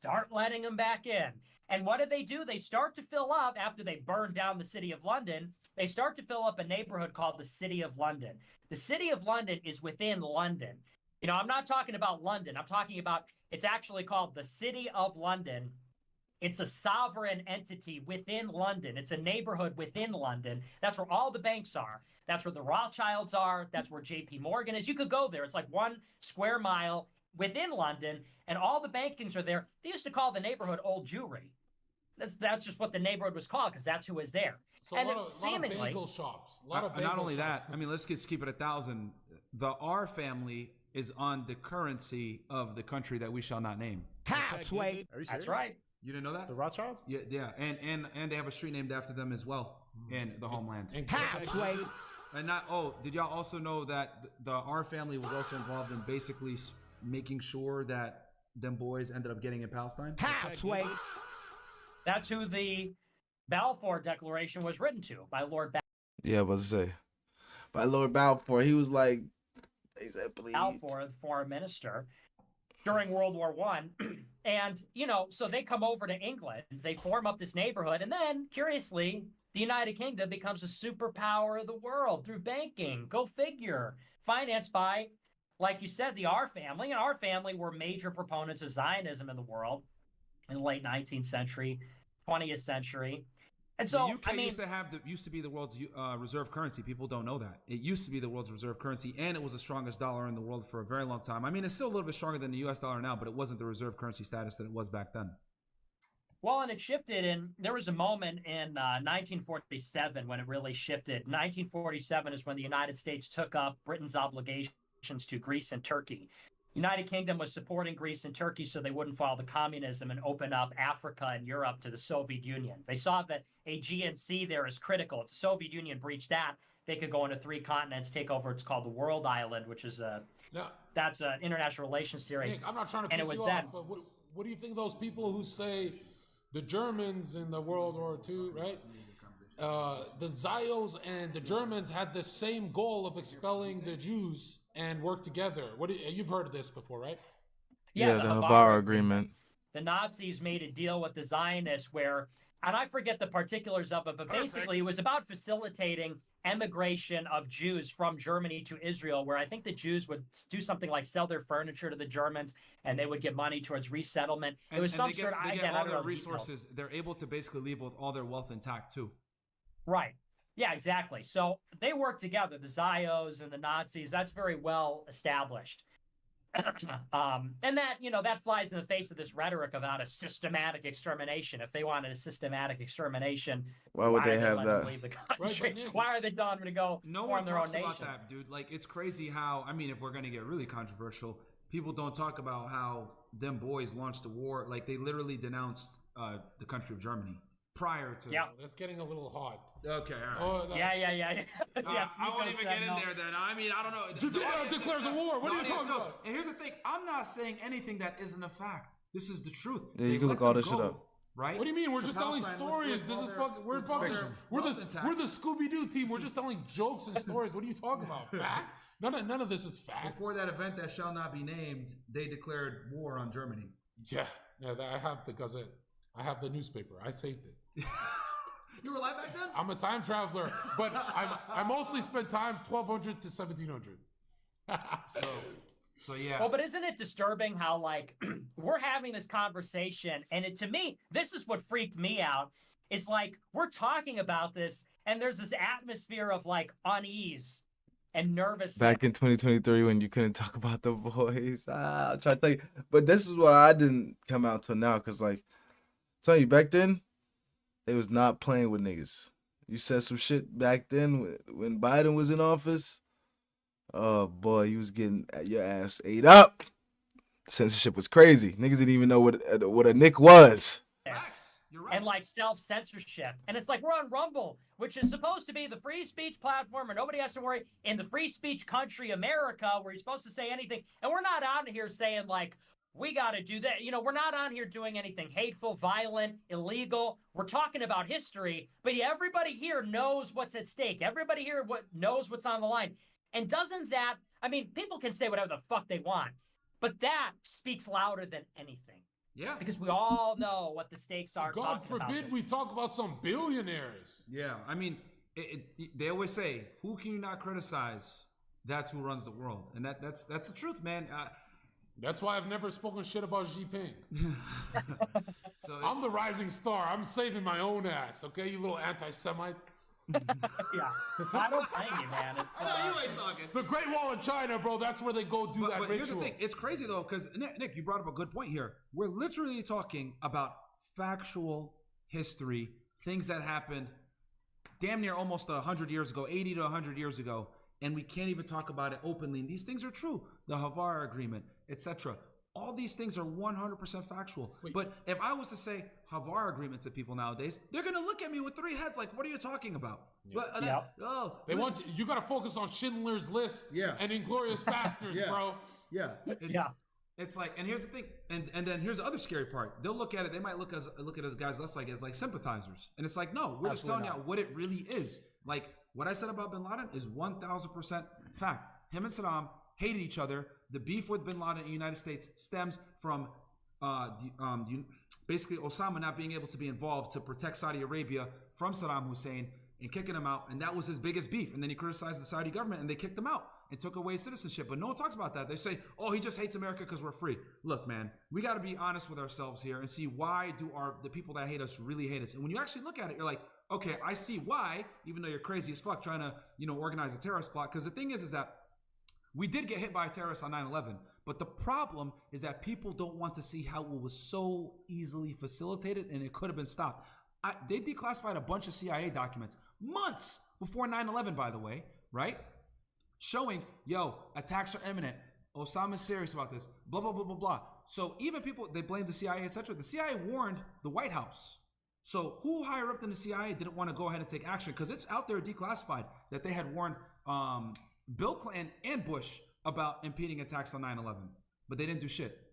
Start letting them back in. And what do? They start to fill up, after they burned down the city of London, they start to fill up a neighborhood called the City of London. The City of London is within London. You know, I'm not talking about London. I'm talking about, it's actually called the City of London. It's a sovereign entity within London. It's a neighborhood within London. That's where all the banks are. That's where the Rothschilds are. That's where JP Morgan is. You could go there. It's like 1 square mile within London, and all the bankings are there. They used to call the neighborhood Old Jewry. That's just what the neighborhood was called, because that's who was there. So and a lot of bagel shops. Not only that, I mean, let's keep it 1,000. The R family is on the currency of the country that we shall not name. Halfway. That's right. You didn't know that? The Rothschilds? Yeah, and they have a street named after them as well in the homeland. And halfway. And not. Oh, did y'all also know that our family was also involved in basically making sure that them boys ended up getting in Palestine? Halfway. That's who the Balfour Declaration was written to, by Lord Yeah, but say, by Lord Balfour, he was like, he said, please. Balfour, the foreign minister, during World War I. And, you know, so they come over to England, they form up this neighborhood, and then, curiously, the United Kingdom becomes a superpower of the world through banking. Go figure. Financed by, like you said, the R family. And our family were major proponents of Zionism in the world in the late 19th century, 20th century. And so, the UK I mean, used to be the world's reserve currency. People don't know that. It used to be the world's reserve currency, and it was the strongest dollar in the world for a very long time. I mean, it's still a little bit stronger than the US dollar now, but it wasn't the reserve currency status that it was back then. well, and it shifted, and there was a moment in 1947 when it really shifted. 1947 is when the United States took up Britain's obligations to Greece and Turkey. United Kingdom was supporting Greece and Turkey so they wouldn't fall to communism and open up Africa and Europe to the Soviet Union. They saw that Aegean Sea there is critical. If the Soviet Union breached that, they could go into 3 continents, take over. It's called the World Island, which is that's an international relations theory. Nick, I'm not trying to piss you off, but what do you think of those people who say the Germans in the World War II, right? The Zios and the Germans had the same goal of expelling the Jews and work together. You've heard of this before, right? Yeah, the Havara Agreement. The Nazis made a deal with the Zionists where, and I forget the particulars of it, but basically it was about facilitating emigration of Jews from Germany to Israel, where I think the Jews would do something like sell their furniture to the Germans, and they would get money towards resettlement. It was some sort of, they get all their resources. They're able to basically leave with all their wealth intact too. Right. Yeah, exactly. So they work together, the Zios and the Nazis. That's very well established. And that, you know, that flies in the face of this rhetoric about a systematic extermination. If they wanted a systematic extermination, why would they have that? Leave the country? Right, why are they telling them to go form their own nation? No one talks about that, dude. Like, it's crazy how, I mean, if we're going to get really controversial, people don't talk about how them boys launched a war. Like, they literally denounced the country of Germany prior to. Yeah, that's getting a little hot. Okay, all right. Yeah. Yes, I won't even get in there then. I mean, I don't know. Declares a war. What are you talking about? And here's the thing. I'm not saying anything that isn't a fact. This is the truth. Yeah, you can look all this shit up. Right? What do you mean? We're just telling stories. This is fucking. We're the Scooby-Doo team. We're just telling jokes and stories. What are you talking about? Fact? None of this is fact. Before that event that shall not be named, they declared war on Germany. Yeah. I have the Gazette. I have the newspaper. I saved it. You were alive back then? I'm a time traveler, but I mostly spent time 1200 to 1700. So yeah. Well, but isn't it disturbing how, like, we're having this conversation, and to me, this is what freaked me out. Is like, we're talking about this, and there's this atmosphere of, like, unease and nervousness. Back in 2023 when you couldn't talk about the boys. I'll try to tell you. But this is why I didn't come out till now, because, like, I'm telling you, back then, they was not playing with niggas. You said some shit back then when Biden was in office. Oh, boy, you was getting your ass ate up. Censorship was crazy. Niggas didn't even know what a nick was. Yes. You're right. And, like, self-censorship. And it's like we're on Rumble, which is supposed to be the free speech platform where nobody has to worry. In the free speech country, America, where you're supposed to say anything. And we're not out here saying, like, we got to do that. You know, we're not on here doing anything hateful, violent, illegal. We're talking about history. But everybody here knows what's at stake. Everybody here knows what's on the line. And doesn't that, I mean, people can say whatever the fuck they want, but that speaks louder than anything. Yeah. Because we all know what the stakes are. God forbid we talk about some billionaires. Yeah. I mean, they always say, who can you not criticize? That's who runs the world. And that's the truth, man. That's why I've never spoken shit about Xi Jinping. I'm the rising star. I'm saving my own ass, okay, you little anti-Semites? Yeah, I don't blame you, man. It's I know you ain't talking. The Great Wall of China, bro. That's where they go do that but ritual. Here's the thing. It's crazy though, because Nick, you brought up a good point here. We're literally talking about factual history, things that happened damn near almost 100 years ago, 80 to 100 years ago, and we can't even talk about it openly. And these things are true. The Havara Agreement, etc. All these things are 100% factual. But if I was to say Havar agreement to people nowadays, they're gonna look at me with three heads like, "What are you talking about?" They want you got to focus on Schindler's List and Inglourious Bastards, bro. Yeah. It's like, and here's the thing, and then here's the other scary part. They'll look at it. They might look at us guys less as like sympathizers, and it's like, no, we're just telling you what it really is. Like what I said about Bin Laden is 1,000% fact. Him and Saddam hated each other. The beef with Bin Laden in the United States stems from basically Osama not being able to be involved to protect Saudi Arabia from Saddam Hussein and kicking him out, and that was his biggest beef. And then he criticized the Saudi government, and they kicked him out and took away citizenship. But no one talks about that. They say, "Oh, he just hates America because we're free." Look, man, we got to be honest with ourselves here and see why do the people that hate us really hate us. And when you actually look at it, you're like, okay, I see why. Even though you're crazy as fuck trying to organize a terrorist plot, because the thing is that we did get hit by a terrorist on 9/11, but the problem is that people don't want to see how it was so easily facilitated and it could have been stopped. They declassified a bunch of CIA documents months before 9/11, by the way, right? Showing, attacks are imminent. Osama's serious about this, blah, blah, blah, blah, blah. So even people, they blame the CIA, etc. The CIA warned the White House. So who higher up than the CIA didn't want to go ahead and take action? Because it's out there declassified that they had warned Bill Clinton and Bush about impeding attacks on 9/11, but they didn't do shit.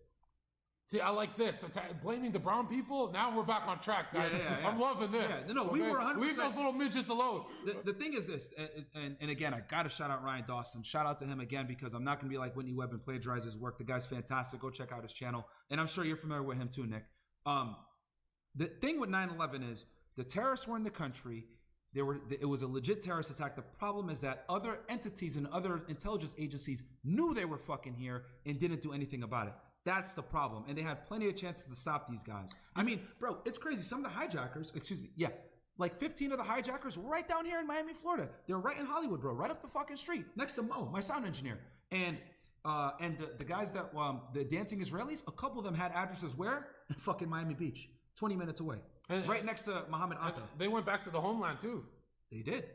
See, I like this. Blaming the brown people. Now we're back on track, guys. Yeah. I'm loving this. Yeah, no, we were 100%. Leave those little midgets alone. The thing is this, and again, I got to shout out Ryan Dawson. Shout out to him again, because I'm not going to be like Whitney Webb and plagiarize his work. The guy's fantastic. Go check out his channel. And I'm sure you're familiar with him too, Nick. The thing with 9/11 is the terrorists were in the country. It was a legit terrorist attack. The problem is that other entities and other intelligence agencies knew they were fucking here and didn't do anything about it. That's the problem. And they had plenty of chances to stop these guys. I mean, bro, it's crazy. Some of the hijackers, like 15 of the hijackers were right down here in Miami, Florida. They're right in Hollywood, bro, right up the fucking street, next to Mo, my sound engineer. And the guys that, the dancing Israelis, a couple of them had addresses where? In fucking Miami Beach, 20 minutes away. Right next to Muhammad Atta. They went back to the homeland too. They did.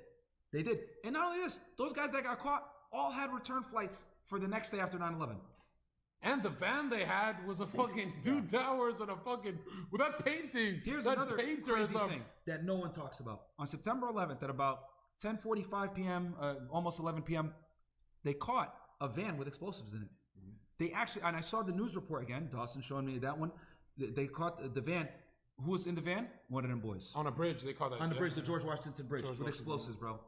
And not only this, those guys that got caught all had return flights for the next day after 9/11. And the van they had was a fucking 2 towers and a fucking with that painting. Here's another crazy thing that no one talks about. On September 11th at about 10:45 p.m., almost 11 p.m., they caught a van with explosives in it. They actually, and I saw the news report again, Dawson showing me that one. They caught the van. Who was in the van? One of them boys. On a bridge, they call that. On the bridge, the George Washington Bridge, with explosives, bro.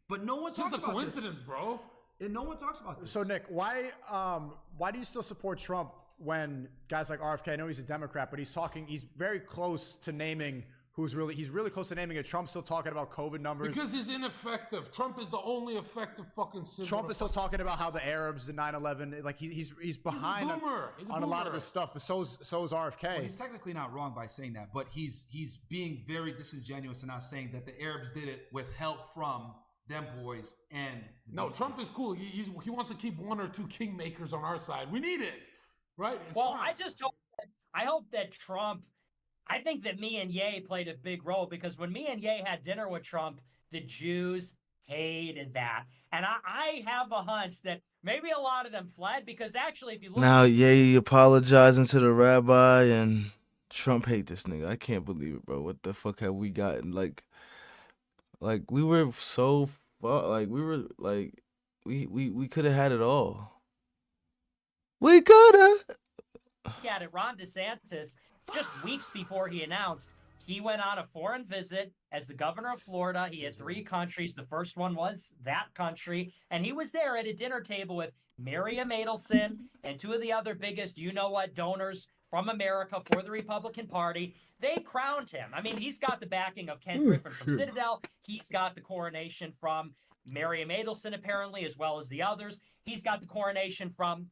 But no one talks about this. It's just a coincidence, bro. And no one talks about this. So Nick, why do you still support Trump when guys like RFK? I know he's a Democrat, but he's very close to naming he's really close to naming it. Trump's still talking about COVID numbers. Because he's ineffective. Trump is the only effective fucking symbol. Trump is still talking about how the Arabs did 9/11. Like he's behind on a lot of this stuff. But so's RFK. Well, he's technically not wrong by saying that, but he's being very disingenuous and not saying that the Arabs did it with help from them boys. And no, Trump is cool. He wants to keep 1 or 2 kingmakers on our side. We need it, right? I hope that Trump. I think that me and Ye played a big role, because when me and Ye had dinner with Trump, the Jews hated that. And I have a hunch that maybe a lot of them fled, because actually, if you look now, Ye apologizing to the rabbi, and Trump hate this nigga. I can't believe it, bro. What the fuck have we gotten? Like we were so far, like we were like we could have had it all. We could have. Look at it, Ron DeSantis. Just weeks before he announced, he went on a foreign visit as the governor of Florida. He had 3 countries. The first one was that country. And he was there at a dinner table with Miriam Adelson and 2 of the other biggest donors from America for the Republican Party. They crowned him. I mean, he's got the backing of Ken Griffin from Citadel. He's got the coronation from Miriam Adelson, apparently, as well as the others. He's got the coronation from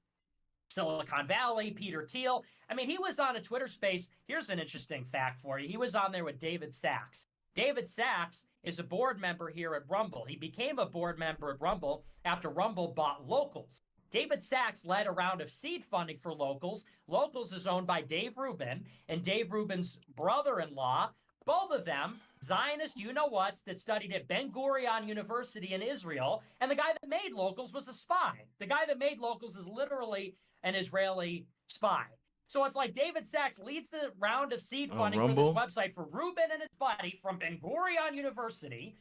Silicon Valley, Peter Thiel. I mean, he was on a Twitter space. Here's an interesting fact for you. He was on there with David Sachs. David Sachs is a board member here at Rumble. He became a board member at Rumble after Rumble bought Locals. David Sachs led a round of seed funding for Locals. Locals is owned by Dave Rubin and Dave Rubin's brother-in-law. Both of them, Zionist you-know-whats that studied at Ben Gurion University in Israel. And the guy that made Locals was a spy. The guy that made Locals is literally an Israeli spy. So it's like David Sachs leads the round of seed funding for Rumble? this website for Rubin and his buddy from Ben Gurion University.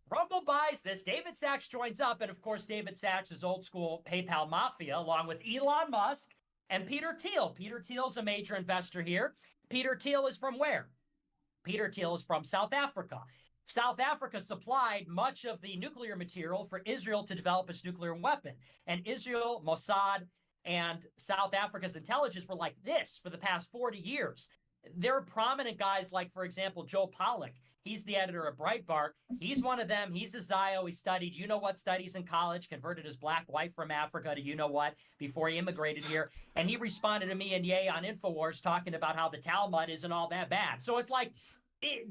Rumble buys this. David Sachs joins up. And of course, David Sachs is old school PayPal mafia, along with Elon Musk and Peter Thiel. Peter Thiel's a major investor here. Peter Thiel is from where? Peter Thiel is from South Africa. South Africa supplied much of the nuclear material for Israel to develop its nuclear weapon. And Israel, Mossad, and South Africa's intelligence were like this for the past 40 years. There are prominent guys like, for example, Joe Pollack. He's the editor of Breitbart. He's one of them. He's a Zio. He studied you-know-what studies in college, converted his black wife from Africa to you-know-what before he immigrated here. And he responded to me and Ye on InfoWars talking about how the Talmud isn't all that bad. So it's like,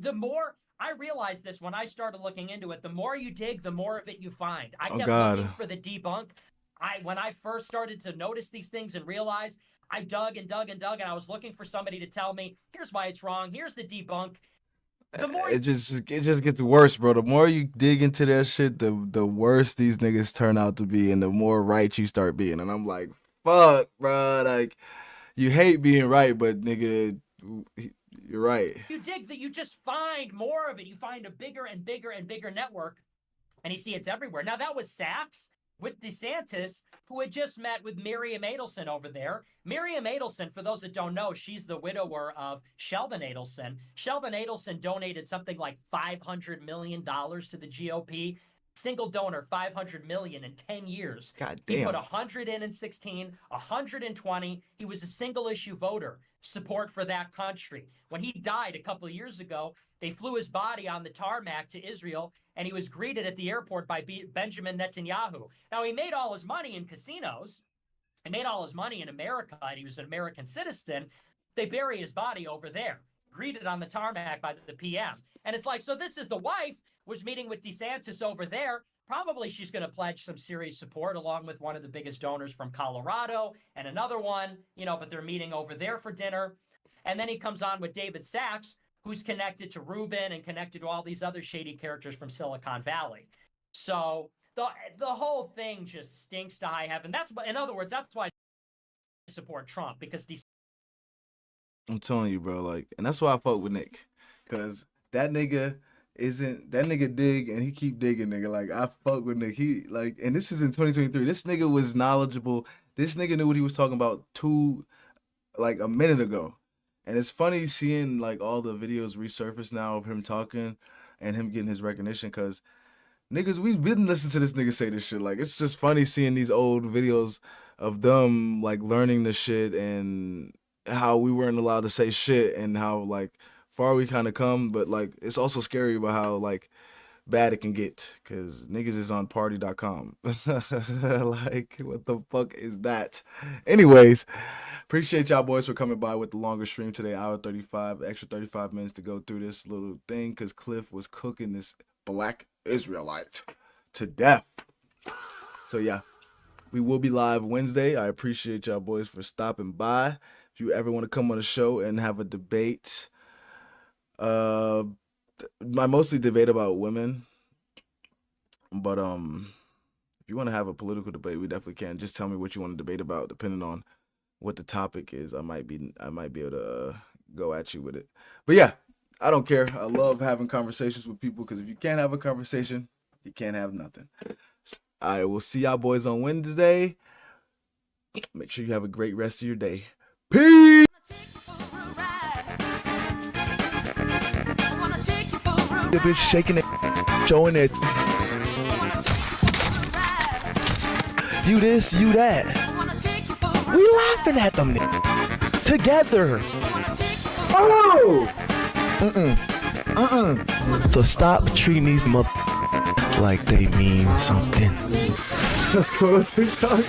the more... I realized this when I started looking into it. The more you dig, the more of it you find. I kept looking for the debunk. When I first started to notice these things and realize, I dug and dug and dug, and I was looking for somebody to tell me, here's why it's wrong, here's the debunk. The more it just gets worse, bro. The more you dig into that shit, the worse these niggas turn out to be, and the more right you start being. And I'm like, fuck, bro. Like, you hate being right, but nigga, you're right. you dig that, you just find more of it. You find a bigger and bigger and bigger network, and you see it's everywhere. Now, that was Sachs with DeSantis, who had just met with Miriam Adelson over there. Miriam Adelson, for those that don't know, she's the widower of Sheldon Adelson. Sheldon Adelson donated something like $500 million to the GOP. Single donor, $500 million in 10 years. God He damn. put 100 in 16, 120. He was a single issue voter. Support for that country. When he died a couple of years ago, they flew his body on the tarmac to Israel, and he was greeted at the airport by Benjamin Netanyahu. Now, he made all his money in casinos. He made all his money in America, and he was an American citizen. They bury his body over there, greeted on the tarmac by the PM. And it's like, so this is the wife was meeting with DeSantis over there. Probably she's going to pledge some serious support along with one of the biggest donors from Colorado and another one, but they're meeting over there for dinner. And then he comes on with David Sachs, who's connected to Rubin and connected to all these other shady characters from Silicon Valley. So the whole thing just stinks to high heaven. In other words, that's why I support Trump, because I'm telling you, bro. Like, and that's why I fuck with Nick, cause that nigga dig and he keep digging, nigga. Like, I fuck with Nick. He like, and this is in 2023. This nigga was knowledgeable. This nigga knew what he was talking about a minute ago. And it's funny seeing like all the videos resurface now of him talking and him getting his recognition, cause niggas, we've been listening to this nigga say this shit. Like, it's just funny seeing these old videos of them like learning the shit and how we weren't allowed to say shit and how like far we kind of come, but like it's also scary about how like bad it can get, because niggas is on party.com. Like, what the fuck is that? Anyways, appreciate y'all boys for coming by with the longer stream today, hour 35, extra 35 minutes to go through this little thing, because Cliffe was cooking this black Israelite to death. So yeah, we will be live Wednesday. I appreciate y'all boys for stopping by. If you ever want to come on the show and have a debate, I mostly debate about women, but if you want to have a political debate, we definitely can. Just tell me what you want to debate about, depending on what the topic is. I might be able to go at you with it. But yeah, I don't care. I love having conversations with people, because if you can't have a conversation, you can't have nothing. I will see y'all boys on Wednesday. Make sure you have a great rest of your day. Peace. The bitch shaking it, showing it. You this, you that. We laughing at them together. Oh! So stop treating these like they mean something. Let's go to TikTok.